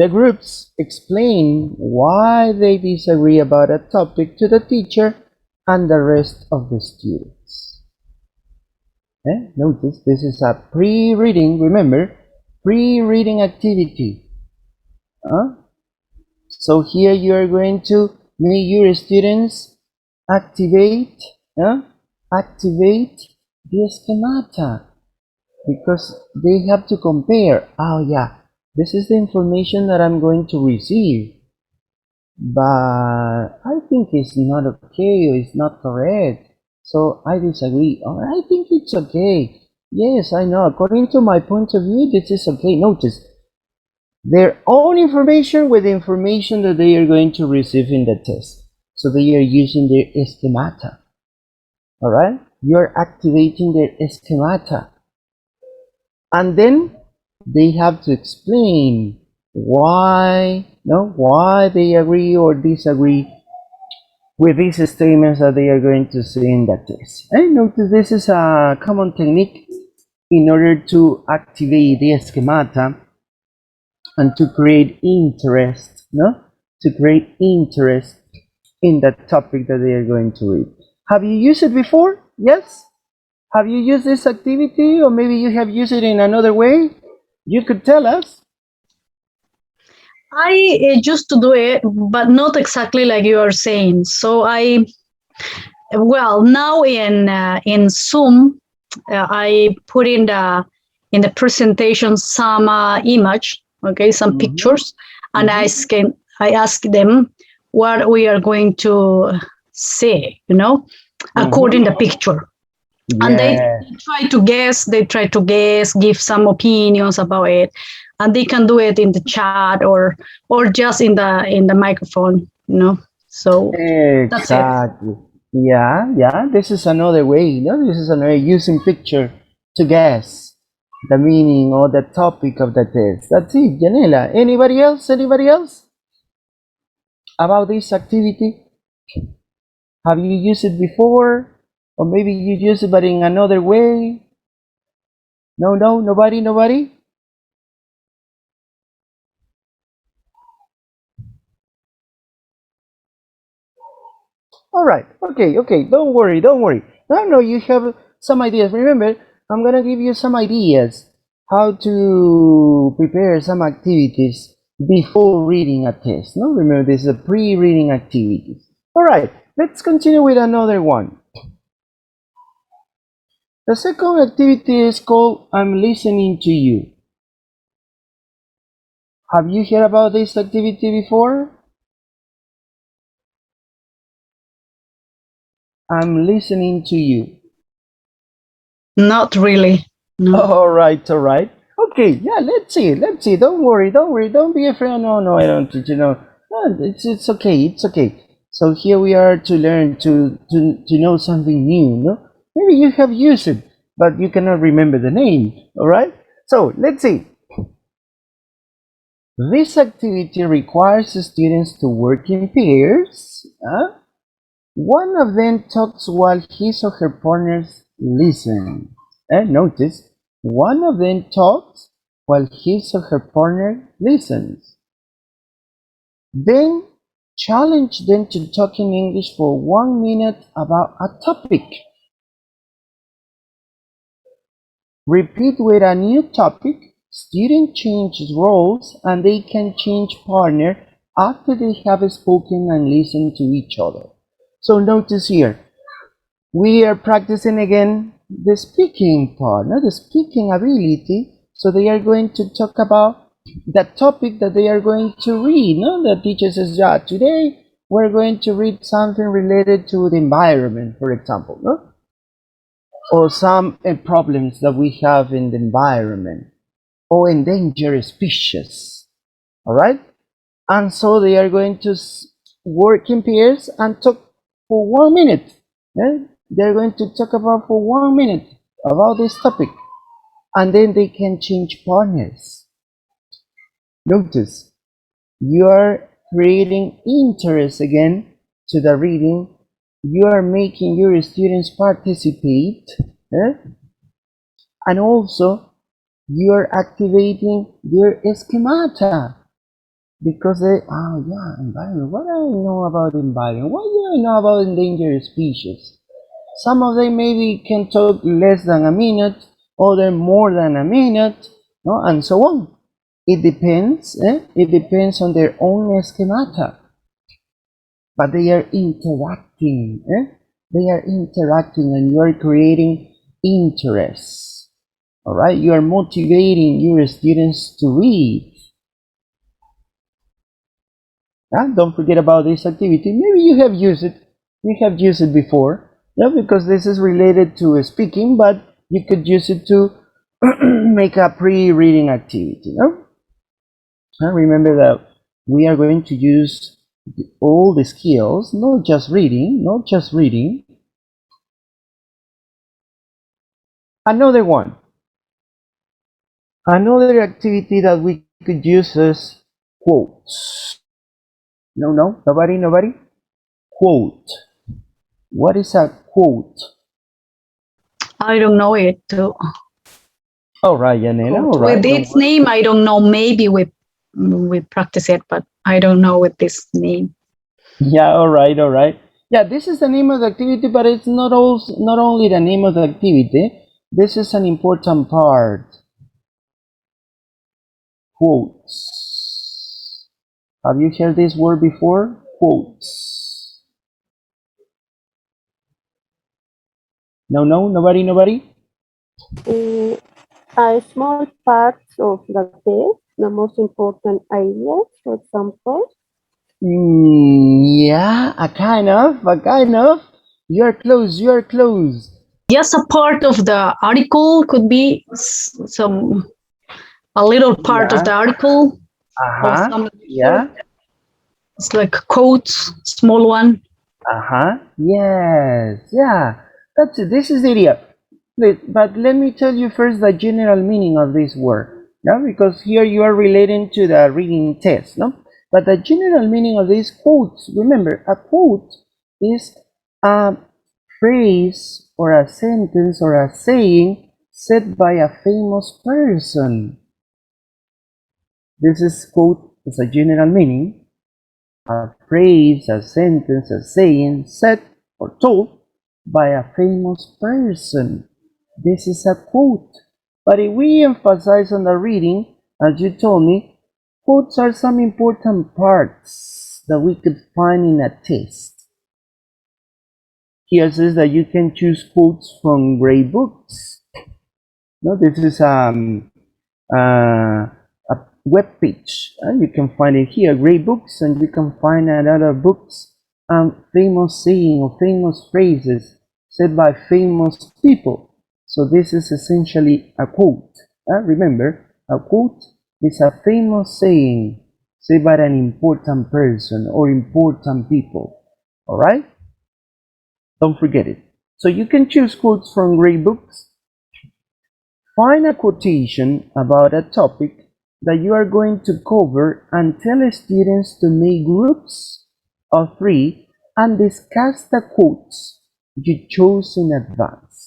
The groups explain why they disagree about a topic to the teacher and the rest of the students. Notice this is a pre-reading, remember, pre-reading activity. So here you are going to make your students activate the schemata, because they have to compare. Oh yeah, this is the information that I'm going to receive, but I think it's not okay or it's not correct, so I disagree. Or I think it's okay. Yes, I know, according to my point of view, this is okay. Notice their own information with the information that they are going to receive in the test. So they are using their schemata. All right? You're activating their schemata. And then they have to explain why they agree or disagree with these statements that they are going to say in that test. And notice this is a common technique in order to activate the schemata and to create interest, to create interest in that topic that they are going to read. Have you used it before? Yes? Have you used this activity, or maybe you have used it in another way? You could tell us. I used to do it, but not exactly like you are saying. So now in Zoom, I put in the presentation some image, okay, some pictures, and I ask them what we are going to say, according to the picture. And they try to guess, give some opinions about it, and they can do it in the chat or just in the microphone, So Exactly. Yeah. This is another way. This is another using picture to guess the meaning or the topic of the test. That's it, Janela. Anybody else? Anybody else about this activity? Have you used it before? Or maybe you use it but in another way? No, nobody? All right, okay, don't worry. No, you have some ideas. Remember, I'm gonna give you some ideas how to prepare some activities before reading a test. No, remember, this is a pre-reading activities. All right, let's continue with another one. The second activity is called I'm listening to you. Have you heard about this activity before? I'm listening to you. Not really. No. All right. Okay, yeah, let's see. Don't worry. Don't be afraid. No, I don't, No, it's okay. So here we are to learn to know something new, no? Maybe you have used it, but you cannot remember the name, all right? So let's see. This activity requires students to work in pairs. One of them talks while his or her partners listen. Notice, one of them talks while his or her partner listens. Then challenge them to talk in English for 1 minute about a topic. Repeat with a new topic. Students change roles and they can change partner after they have spoken and listened to each other. So notice here, we are practicing again the speaking part, the speaking ability. So they are going to talk about the topic that they are going to read. The teacher says, yeah, today we're going to read something related to the environment, for example, or some problems that we have in the environment, or endangered species. All right? And so they are going to work in pairs and talk for 1 minute. They're going to talk about for 1 minute about this topic, and then they can change partners. Notice, you are creating interest again to the reading. You are making your students participate, and also you are activating their schemata. because they, oh yeah, environment. What do I know about environment? What do I know about endangered species? Some of them maybe can talk less than a minute, other more than a minute, no, and so on. It depends. It depends on their own schemata. But they are interacting. They are interacting, and you are creating interest. All right, you are motivating your students to read. Don't forget about this activity. Maybe you have used it. You have used it before. Yeah, because this is related to speaking, but you could use it to make a pre-reading activity. No? Remember that we are going to use all the skills, not just reading, not just reading. Another one. Another activity that we could use is quotes. No, nobody? Quote. What is a quote? I don't know it too. All right, Yanela, all right. With its name, I don't know. Maybe we practice it, but I don't know with this name. Yeah, all right, all right. Yeah, this is the name of the activity, but it's not only the name of the activity. This is an important part. Quotes. Have you heard this word before? Quotes. No, nobody? A small parts of the text, the most important ideas, for example. Yeah, a kind of. You are close. Yes, a part of the article could be a little part of the article. Yeah. It's like quotes, small one. Yes. Yeah. That's it. This is the idea. But let me tell you first the general meaning of this word. Yeah, because here you are relating to the reading test, no? But the general meaning of these quotes, remember, a quote is a phrase or a sentence or a saying said by a famous person. This is quote is a general meaning. A phrase, a sentence, a saying said or told by a famous person. This is a quote. But if we emphasize on the reading, as you told me, quotes are some important parts that we could find in a text. Here says that you can choose quotes from great books. No, this is a web page. You can find it here, great books, and you can find a lot of books, famous saying or famous phrases said by famous people. So this is essentially a quote. Remember, a quote is a famous saying said by an important person or important people. All right? Don't forget it. So you can choose quotes from great books. Find a quotation about a topic that you are going to cover and tell students to make groups of 3 and discuss the quotes you chose in advance.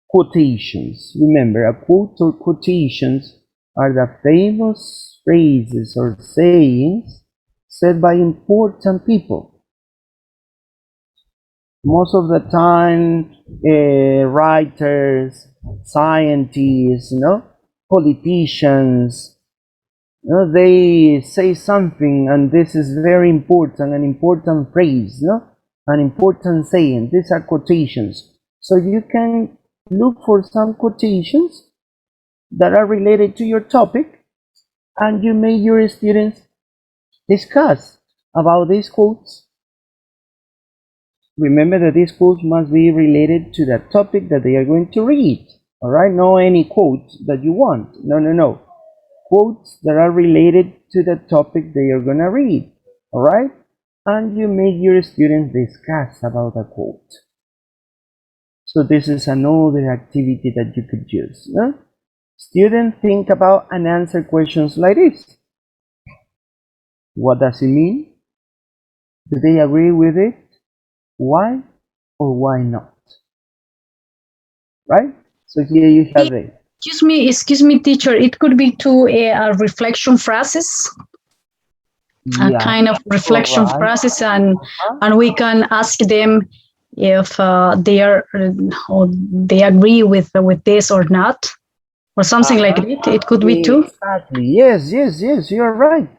Quotations. Remember, a quote or quotations are the famous phrases or sayings said by important people. Most of the time, writers, scientists, politicians, they say something, and this is very important, an important phrase, an important saying. These are quotations. So you can look for some quotations that are related to your topic, and you make your students discuss about these quotes. Remember that these quotes must be related to the topic that they are going to read. All right, no any quotes that you want. No. Quotes that are related to the topic they are going to read. All right, and you make your students discuss about a quote. So this is another activity that you could use. Students, think about and answer questions like this. What does it mean? Do they agree with it? Why or why not? Right? So here you have it. Excuse me, teacher. It could be two reflection phrases. a Yeah. kind of reflection All right. process, Uh-huh. and we can ask them if they are or they agree with this or not, or something like Uh-huh. that. It could be too. Exactly. Yes, yes, yes. You are right.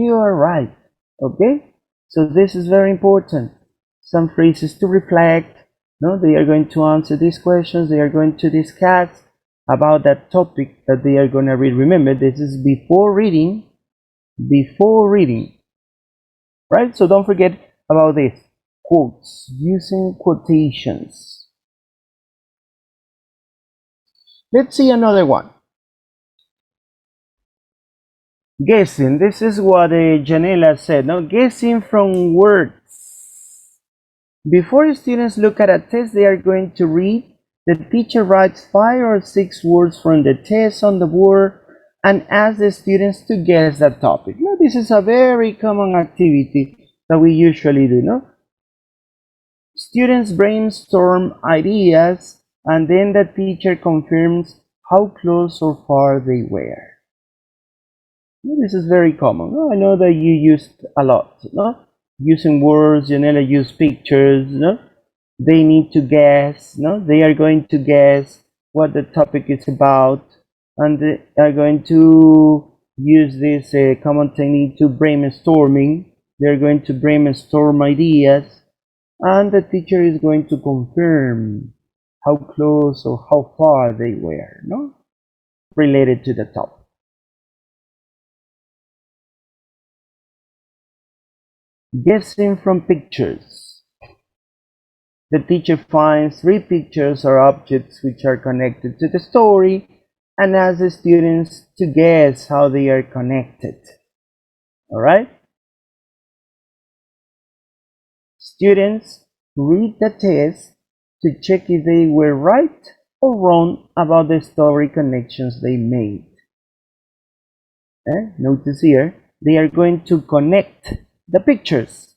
You are right. Okay. So this is very important. Some phrases to reflect. No, they are going to answer these questions. They are going to discuss about that topic that they are going to read. Remember, this is before reading. Before reading, right? So don't forget about this. Quotes, using quotations. Let's see another one. Guessing. This is what Janela said. No, guessing from words. Before students look at a test, they are going to read. The teacher writes 5 or 6 words from the test on the board and asks the students to guess that topic. Now, this is a very common activity that we usually do. No, students brainstorm ideas and then the teacher confirms how close or far they were. This is very common. No? I know that you used a lot. No? Using words, Janela use pictures. No? They need to guess. No? They are going to guess what the topic is about, and they are going to use this common technique to brainstorming. They are going to brainstorm ideas, and the teacher is going to confirm how close or how far they were. No? Related to the topic. Guessing from pictures. The teacher finds 3 pictures or objects which are connected to the story and asks the students to guess how they are connected. All right? Students read the test to check if they were right or wrong about the story connections they made. Notice here, they are going to connect the pictures.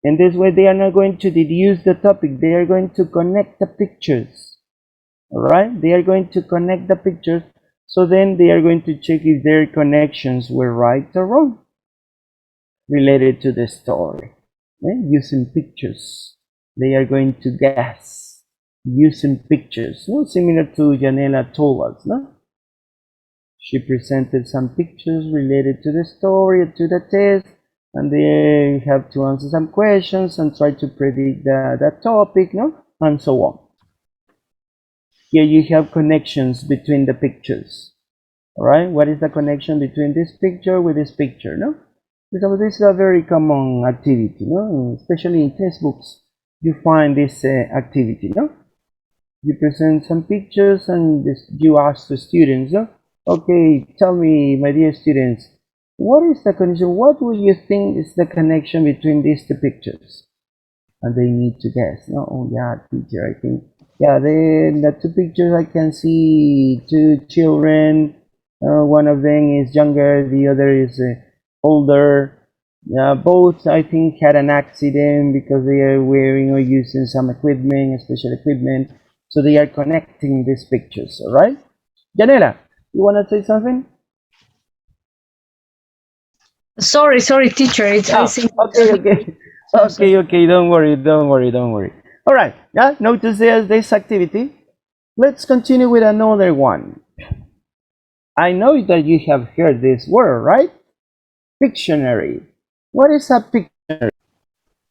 In this way, they are not going to deduce the topic. They are going to connect the pictures. All right? They are going to connect the pictures. So then they are going to check if their connections were right or wrong related to the story. Using pictures. They are going to guess using pictures. No? Similar to Janela told us. No? She presented some pictures related to the story, to the test, and they have to answer some questions and try to predict that topic, no? And so on. Here you have connections between the pictures. All right, what is the connection between this picture with this picture, no? Because this is a very common activity, no? Especially in textbooks, you find this activity, no? You present some pictures and you ask the students, no? Okay, tell me, my dear students, what is the connection? What would you think is the connection between these 2 pictures? And they need to guess. No, oh yeah, teacher, I think. Yeah, then the 2 pictures I can see 2 children. One of them is younger, the other is older. Both I think had an accident because they are wearing or using some equipment, special equipment. So they are connecting these pictures. All right, Janela, you want to say something? Sorry, teacher. I Oh, think okay, okay. Okay, okay, don't worry, don't worry, don't worry. All right, yeah, notice there's this activity. Let's continue with another one. I know that you have heard this word, right? Pictionary. What is a pictionary?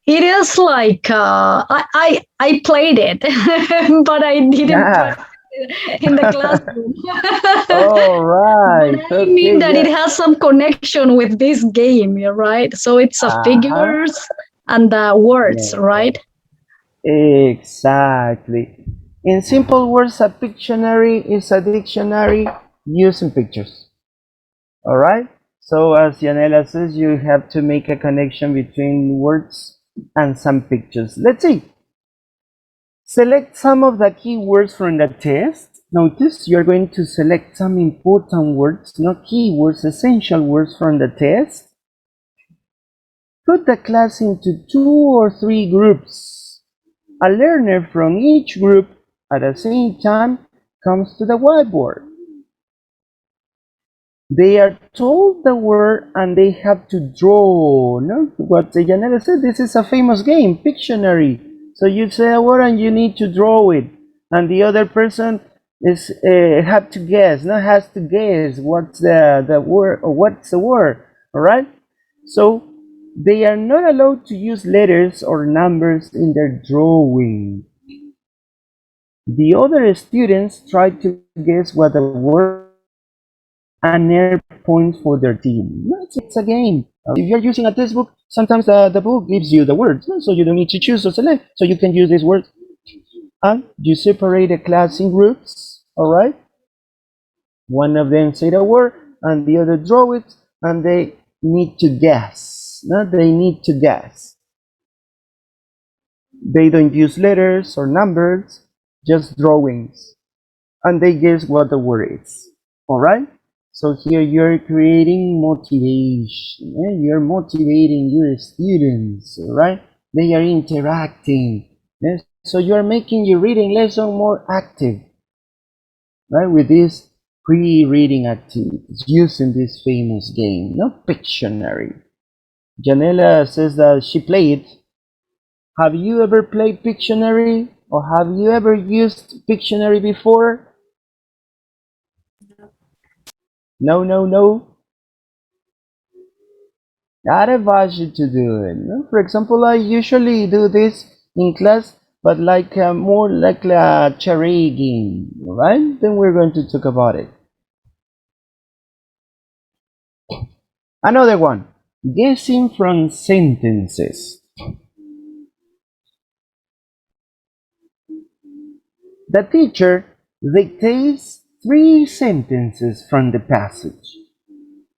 it is like I played it, but I didn't Yeah. practice in the classroom. All But right. I mean Okay, that it yeah. has some connection with this game, right? So it's a Uh-huh. figures and the words, Yeah. right? Exactly. In simple words, a Pictionary is a dictionary using pictures. All right. So as Yanela says, you have to make a connection between words and some pictures. Let's see. Select some of the keywords from the test. Notice you're going to select some important words, not keywords, essential words from the test. Put the class into 2 or 3 groups. A learner from each group at the same time comes to the whiteboard. They are told the word and they have to draw. No, what Janela said. This is a famous game, Pictionary. So you say a word and you need to draw it, and the other person is have to guess. No, has to guess what's the word or what's the word. All right. So they are not allowed to use letters or numbers in their drawing. The other students try to guess what the word and earn points for their team. It's a game. If you're using a textbook, sometimes the book gives you the words, so you don't need to choose or select. So you can use these words. And you separate the class in groups, all right? One of them say the word, and the other draw it, and they need to guess. No, they need to guess. They don't use letters or numbers, just drawings. And they guess what the word is, all right? So here you're creating motivation. You're motivating your students, right? They are interacting. Yes? So you're making your reading lesson more active, right? With this pre-reading activities using this famous game, no Pictionary. Janela says that she played. Have you ever played Pictionary, or have you ever used Pictionary before? No, no, no. I advise you to do it. No? For example, I usually do this in class, but like more like a charade game, right? Then we're going to talk about it. Another one, guessing from sentences. The teacher dictates 3 sentences from the passage.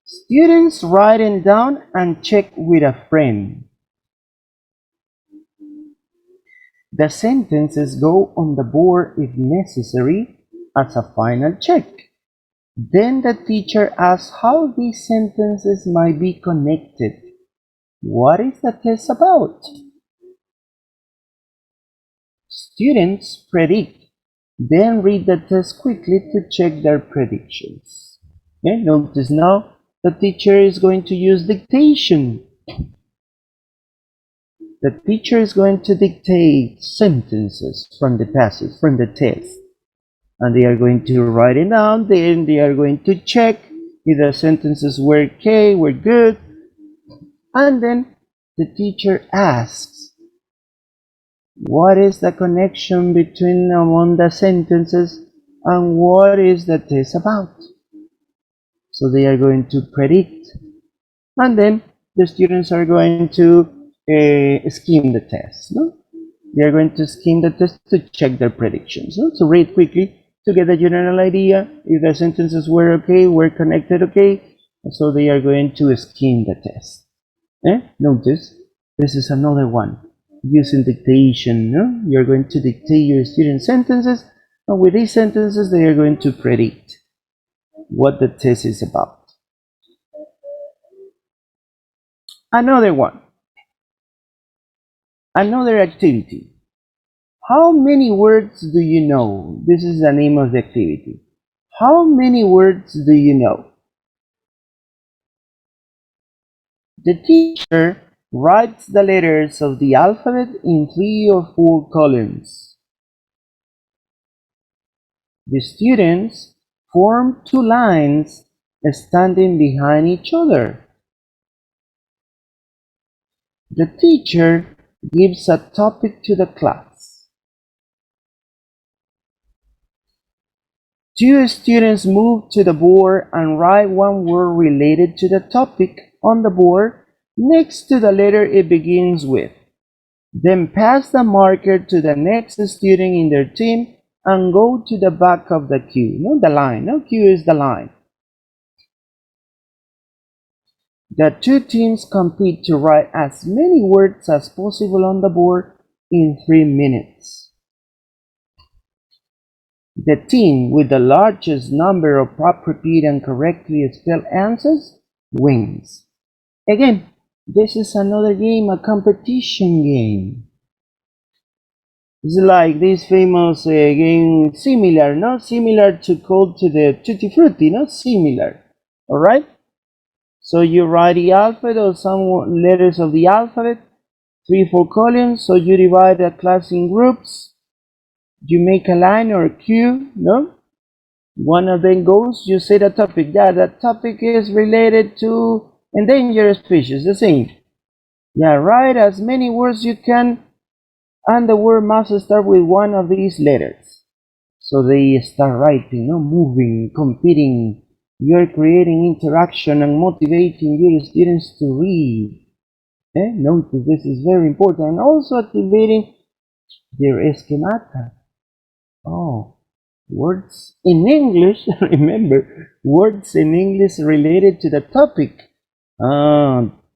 Students write them down and check with a friend. The sentences go on the board if necessary as a final check. Then the teacher asks how these sentences might be connected. What is the test about? Students predict, then read the test quickly to check their predictions. Okay, notice now the teacher is going to use dictation. The teacher is going to dictate sentences from the passage, from the text. And they are going to write it down, then they are going to check if the sentences were okay, were good. And then the teacher asks, what is the connection between among the sentences and what is the test about? So they are going to predict. And then the students are going to skim the test. No? They are going to skim the test to check their predictions. No? So read quickly to get a general idea if the sentences were okay, were connected okay. So they are going to skim the test. Notice, this is another one. Using dictation, no? You're going to dictate your student sentences, and with these sentences they are going to predict what the test is about. Another one. Another activity. How many words do you know? This is the name of the activity. How many words do you know? The teacher writes the letters of the alphabet in 3 or 4 columns. The students form 2 lines standing behind each other. The teacher gives a topic to the class. 2 students move to the board and write one word related to the topic on the board next to the letter it begins with. Then pass the marker to the next student in their team and go to the back of the queue. No, the line. No, queue is the line. The 2 teams compete to write as many words as possible on the board in 3 minutes. The team with the largest number of appropriate and correctly spelled answers wins. Again, this is another game, a competition game. It's like this famous game, similar, not similar to call to the Tutti Frutti, not similar. All right. So you write the alphabet or some letters of the alphabet, 3-4 columns. So you divide the class in groups. You make a line or a queue, no? One of them goes, you say the topic. Yeah, that topic is related to endangered species, the same. Yeah, write as many words you can, and the word must start with one of these letters. So they start writing, no? Moving, competing. You're creating interaction and motivating your students to read. Notice this is very important. And also activating their schemata. Oh, words in English, remember, words in English related to the topic.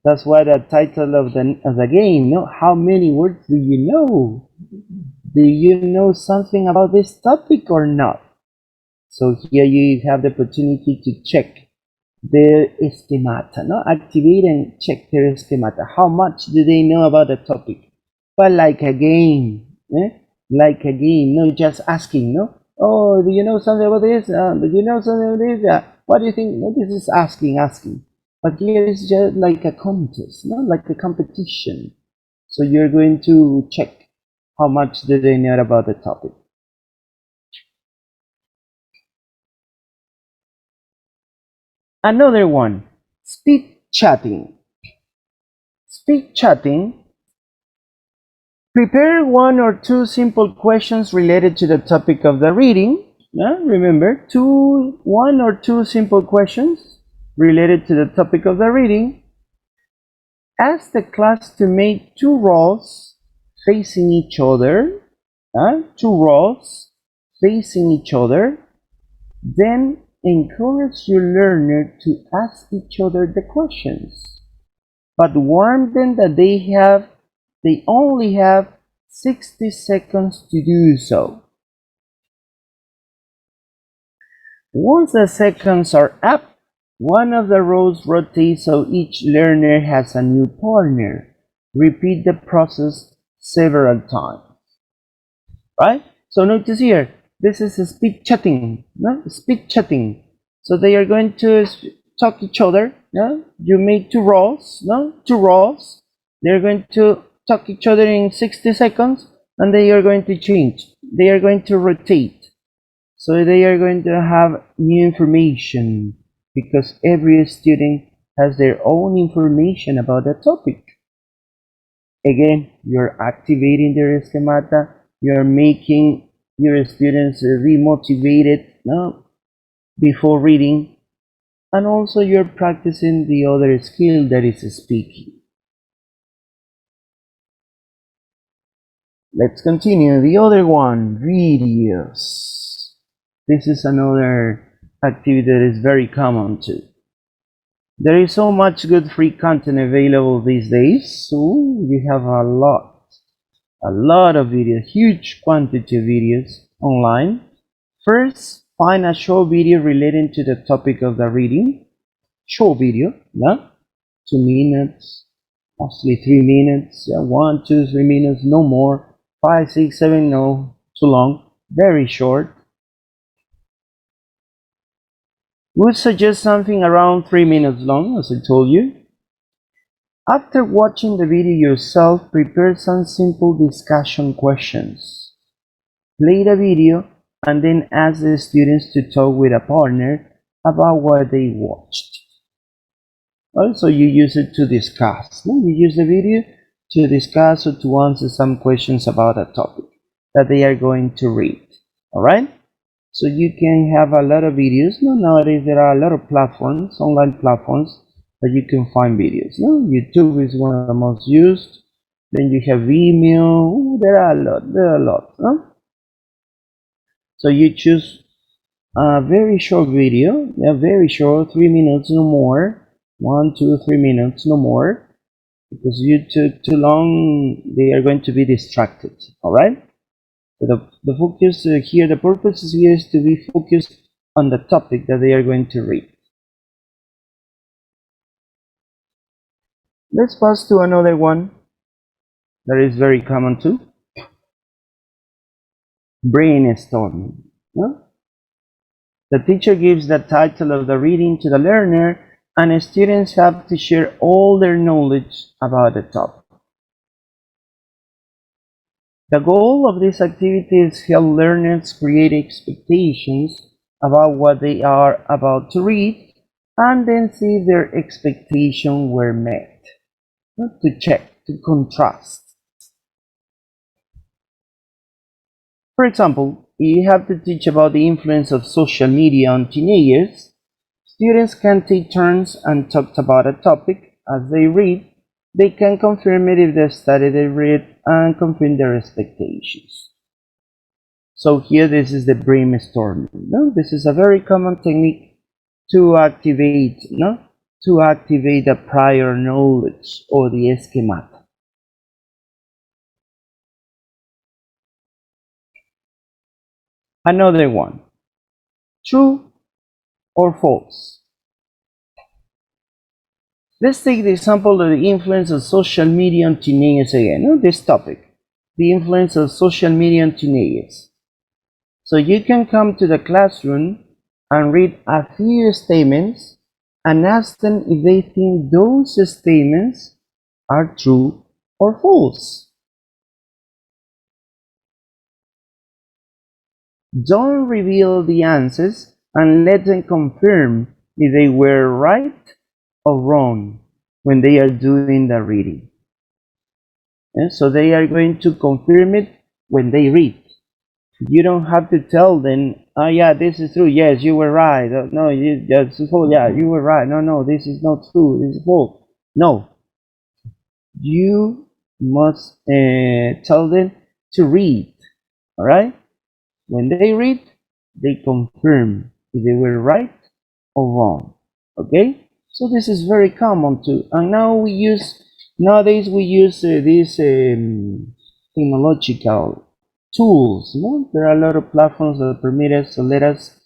That's why the title of the game, no? How many words do you know? Do you know something about this topic or not? So here you have the opportunity to check their schemata, no? Activate and check their schemata. How much do they know about the topic? But like a game, like a game, no just asking, no? Oh, do you know something about this? Do you know something about this? What do you think? No, this is asking. But here is just like a contest, no? Like a competition. So you're going to check how much do they know about the topic. Another one, speed chatting. Speed chatting. Prepare 1 or 2 simple questions related to the topic of the reading. Remember, 1 or 2 simple questions related to the topic of the reading. Ask the class to make 2 rows facing each other. 2 rows facing each other. Then encourage your learner to ask each other the questions, but warn them that they only have 60 seconds to do so. Once the seconds are up, one of the rows rotates so each learner has a new partner. Repeat the process several times. Right? So notice here, this is a speed chatting, no? Speed chatting. So they are going to talk each other, no? You make 2 rows, no? 2 rows. They're going to talk each other in 60 seconds, and they are going to change. They are going to rotate. So they are going to have new information, because every student has their own information about the topic. Again, you're activating their schemata, you're making your students remotivated, no? Before reading, and also you're practicing the other skill, that is speaking. Let's continue. The other one, videos. This is another activity that is very common too. There is so much good free content available these days, so you have a lot of videos, huge quantity of videos online. First, find a short video relating to the topic of the reading. Short video, 2 minutes, mostly 3 minutes, 1, 2, 3 minutes, no more. 5, 6, 7, no, too long, very short. Would suggest something around 3 minutes long, as I told you. After watching the video yourself, prepare some simple discussion questions. Play the video and then ask the students to talk with a partner about what they watched. Also, you use it to discuss. You use the video to discuss or to answer some questions about a topic that they are going to read. Alright? So you can have a lot of videos. Nowadays there are a lot of platforms, online platforms, that you can find videos. YouTube is one of the most used. Then you have Vimeo. There are a lot. So you choose a very short video, very short, 3 minutes, no more. 1, 2, 3 minutes, no more. Because you took too long, they are going to be distracted. Alright? So the focus here, the purpose here is to be focused on the topic that they are going to read. Let's pass to another one that is very common too. Brainstorming. The teacher gives the title of the reading to the learner, and students have to share all their knowledge about the topic. The goal of this activity is to help learners create expectations about what they are about to read, and then see if their expectations were met. To check, to contrast. For example, if you have to teach about the influence of social media on teenagers, students can take turns and talk about a topic as they read. They can confirm it if they study they read and confirm their expectations. So here this is the brainstorming. No? This is a very common technique to activate, no? To activate the prior knowledge or the schemata. Another one, true or false. Let's take the example of the influence of social media on teenagers again. This topic, the influence of social media on teenagers. So you can come to the classroom and read a few statements and ask them if they think those statements are true or false. Don't reveal the answers and let them confirm if they were right or wrong when they are doing the reading. And so they are going to confirm it when they read. You don't have to tell them, oh yeah, this is true, yes, you were right, no, this is false, yeah, you were right, no, this is not true, this is false. No, you must tell them to read, all right? When they read, they confirm if they were right or wrong. Okay, so this is very common too. And nowadays we use these technological tools. No? There are a lot of platforms that permit us to let us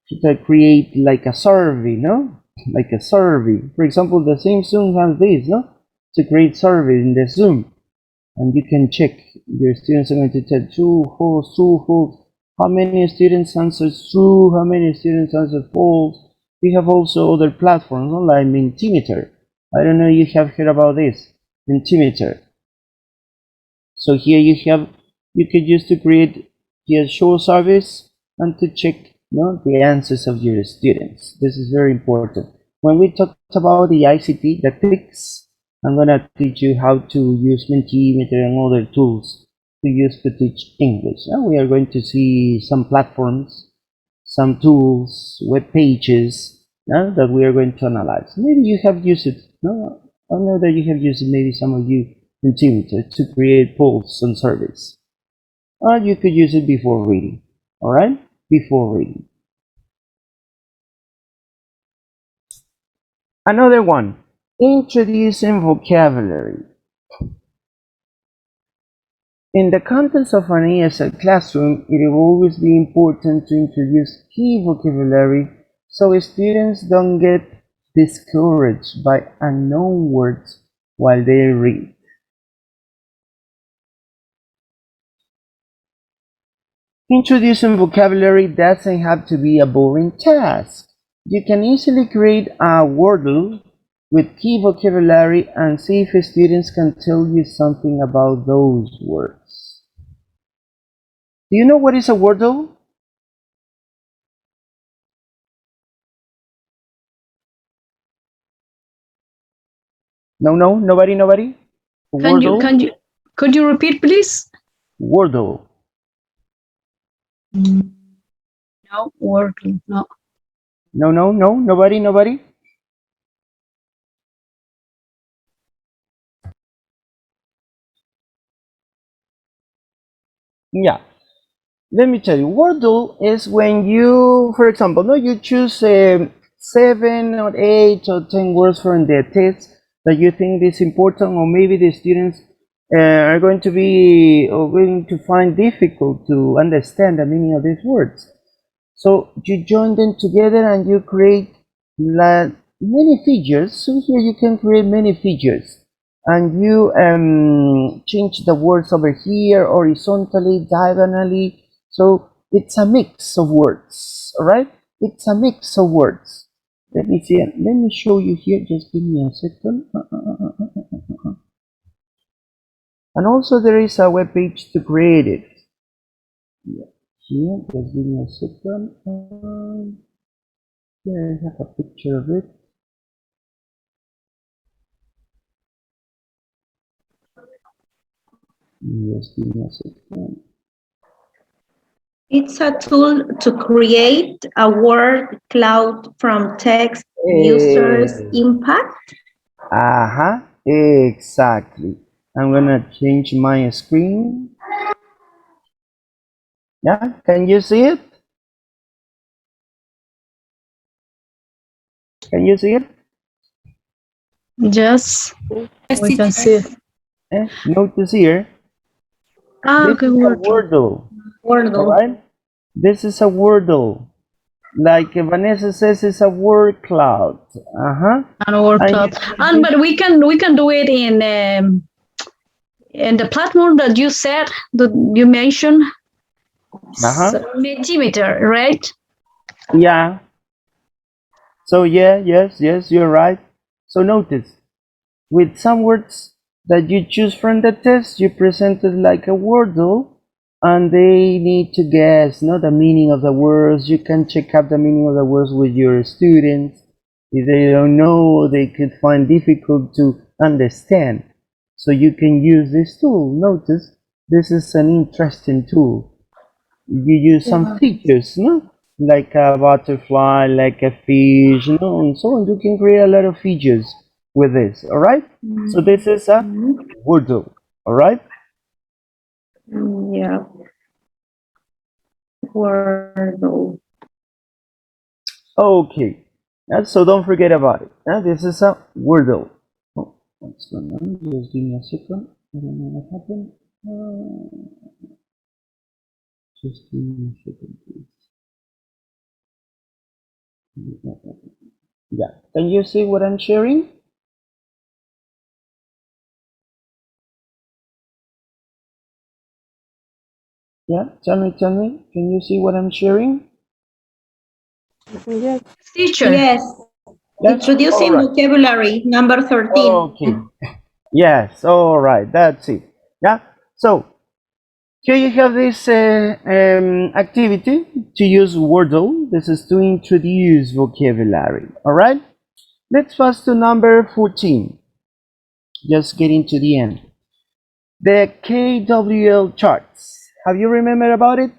to create like a survey, no? Like a survey. For example, the same Zoom has this, no? To create survey in the Zoom, and you can check your students are going to tell true, false. How many students answered true? How many students answered false? We have also other platforms, like Mentimeter. I don't know if you have heard about this, Mentimeter. So here you can use to create here show surveys and to check the answers of your students. This is very important. When we talked about the ICT, the TICs, I'm gonna teach you how to use Mentimeter and other tools to use to teach English. Now we are going to see some platforms, some tools, web pages that we are going to analyze. Maybe you have used it. No, I know that you have used it. Maybe some of you Mentimeter to create polls and surveys. Or you could use it before reading. All right, before reading. Another one, introducing vocabulary. In the context of an ESL classroom, it will always be important to introduce key vocabulary so students don't get discouraged by unknown words while they read. Introducing vocabulary doesn't have to be a boring task. You can easily create a Wordle with key vocabulary and see if students can tell you something about those words. Do you know what is a Wordle? No, nobody? Could you repeat, please? Wordle. No, Wordle, no. No, nobody? Yeah, let me tell you, Wordle is when you, for example, you choose 7 or 8 or 10 words from the test that you think is important, or maybe the students are going to find difficult to understand the meaning of these words. So you join them together and you create many figures. So here you can create many figures. And you change the words over here horizontally, diagonally. So it's a mix of words, all right? it's a mix of words. Let me see. Let me show you here. Just give me a second. And also there is a web page to create it. Here, just give me a second. Here I have a picture of it. Just give me a second. It's a tool to create a word cloud from text users impact. Exactly. I'm gonna change my screen. Yeah, can you see it? Can you see it? Yes, we can see it. Notice here, this Okay, is a Wordle. Wordle. All right? This is a Wordle. Like Vanessa says, it's a word cloud. And word cloud. And but we can do it in the platform that you said, that you mentioned. Mentimeter, right? Yeah. So yes, you're right. So notice, with some words that you choose from the test, you present it like a Wordle, and they need to guess, the meaning of the words. You can check out the meaning of the words with your students. If they don't know, they could find difficult to understand. So you can use this tool. Notice, this is an interesting tool. You use some features, like a butterfly, like a fish, and so on. You can create a lot of features with this. All right. So this is a Wordle. All right. Yeah. Wordle. Okay. So don't forget about it. This is a Wordle. Oh, what's going on? Just give me a second. I don't know what happened. Just give me a second, please. Yeah. Can you see what I'm sharing? Yeah. Tell me. Can you see what I'm sharing? Yes. Teacher. Yes. Yes. Introducing All right. vocabulary, number 13. Okay. Yes. All right. That's it. Yeah. So here you have this activity to use Wordle. This is to introduce vocabulary. All right. Let's pass to number 14. Just getting to the end. The KWL charts. Have you remembered about it?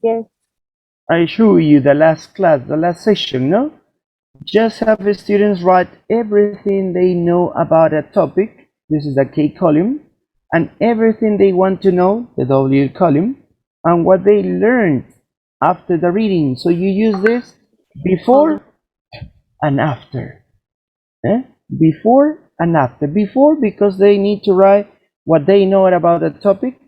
Yes. I show you the last class, the last session, no? Just have the students write everything they know about a topic. This is the K column. And everything they want to know, the W column. And what they learned after the reading. So you use this before and after. Before and after. Before, because they need to write what they know about the topic.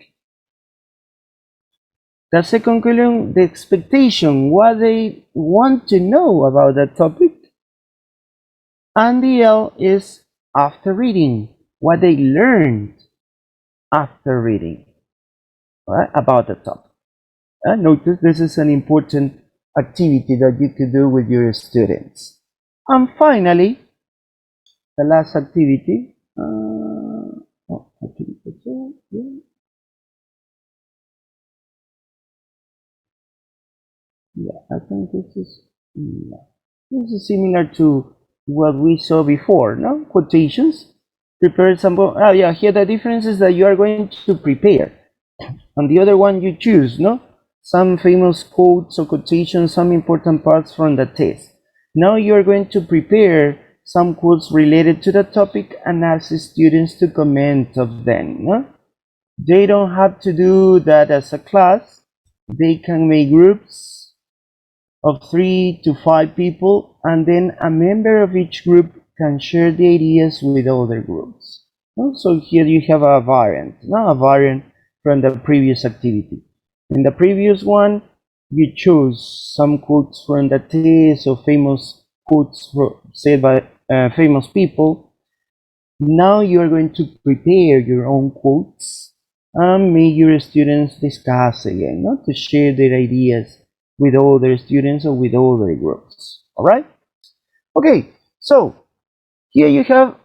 The second column, the expectation, what they want to know about the topic. And the L is after reading, what they learned after reading, right, about the topic. Notice this is an important activity that you could do with your students. And finally, the last activity. Yeah, I think this is similar to what we saw before, no? Quotations. Prepare example. Oh yeah, here the difference is that you are going to prepare. And the other one you choose, no? Some famous quotes or quotations, some important parts from the test. Now you're going to prepare some quotes related to the topic and ask the students to comment of them, no? They don't have to do that as a class. They can make groups of 3 to 5 people, and then a member of each group can share the ideas with other groups. So here you have a variant, a variant from the previous activity. In the previous one, you chose some quotes from the test or famous quotes said by famous people. Now you are going to prepare your own quotes and make your students discuss again, not to share their ideas with other students or with other groups. All right? Okay, so here you have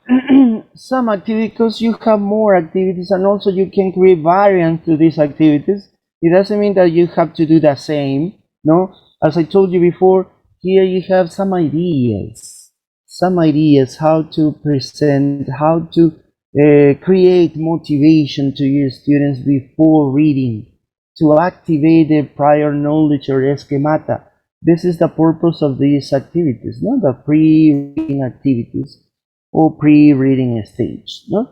some activities, because you have more activities, and also you can create variants to these activities. It doesn't mean that you have to do the same, no? As I told you before, here you have some ideas how to present, how to create motivation to your students before reading, to activate their prior knowledge or schemata. This is the purpose of these activities, no? The pre-reading activities or pre-reading stage, no?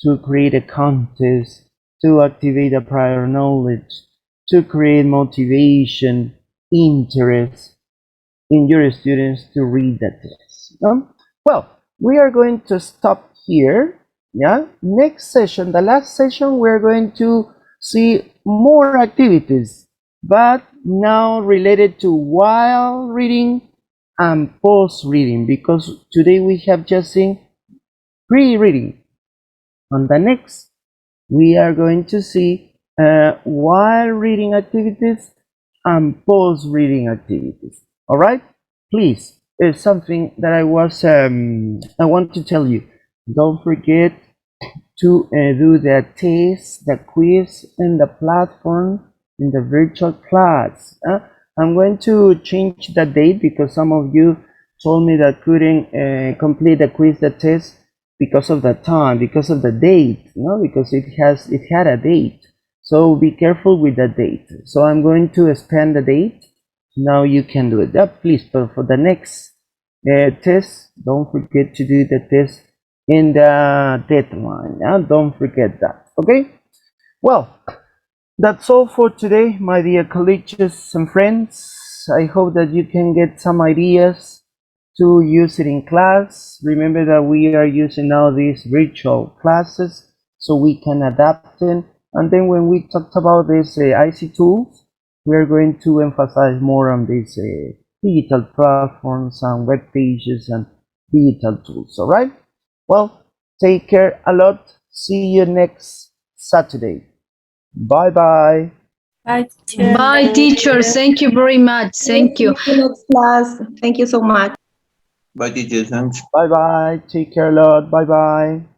To create a contest, to activate a prior knowledge, to create motivation, interest in your students to read the text. No? Well, we are going to stop here. Yeah. Next session, the last session, we're going to see more activities, but now related to while reading and post reading, because today we have just seen pre-reading. On the next, we are going to see while reading activities and post reading activities. All right, please, there's something that I want to tell you. Don't forget to do the test, the quiz in the platform, in the virtual class. I'm going to change the date because some of you told me that couldn't complete the quiz, the test, because of the time, because of the date, because it had a date. So be careful with the date. So I'm going to expand the date. Now you can do it. Please, but for the next test, don't forget to do the test in the deadline. Don't forget that. Okay. Well, that's all for today, my dear colleagues and friends. I hope that you can get some ideas to use it in class. Remember that we are using now these virtual classes so we can adapt them. And then when we talked about these IC tools, we are going to emphasize more on these digital platforms and web pages and digital tools. All right? Well, take care a lot. See you next Saturday. Bye-bye. Bye, teacher. Bye, teachers. Thank you very much. Thank you. See you next class. Thank you so much. Bye, teacher. Thanks. Bye-bye. Take care a lot. Bye-bye.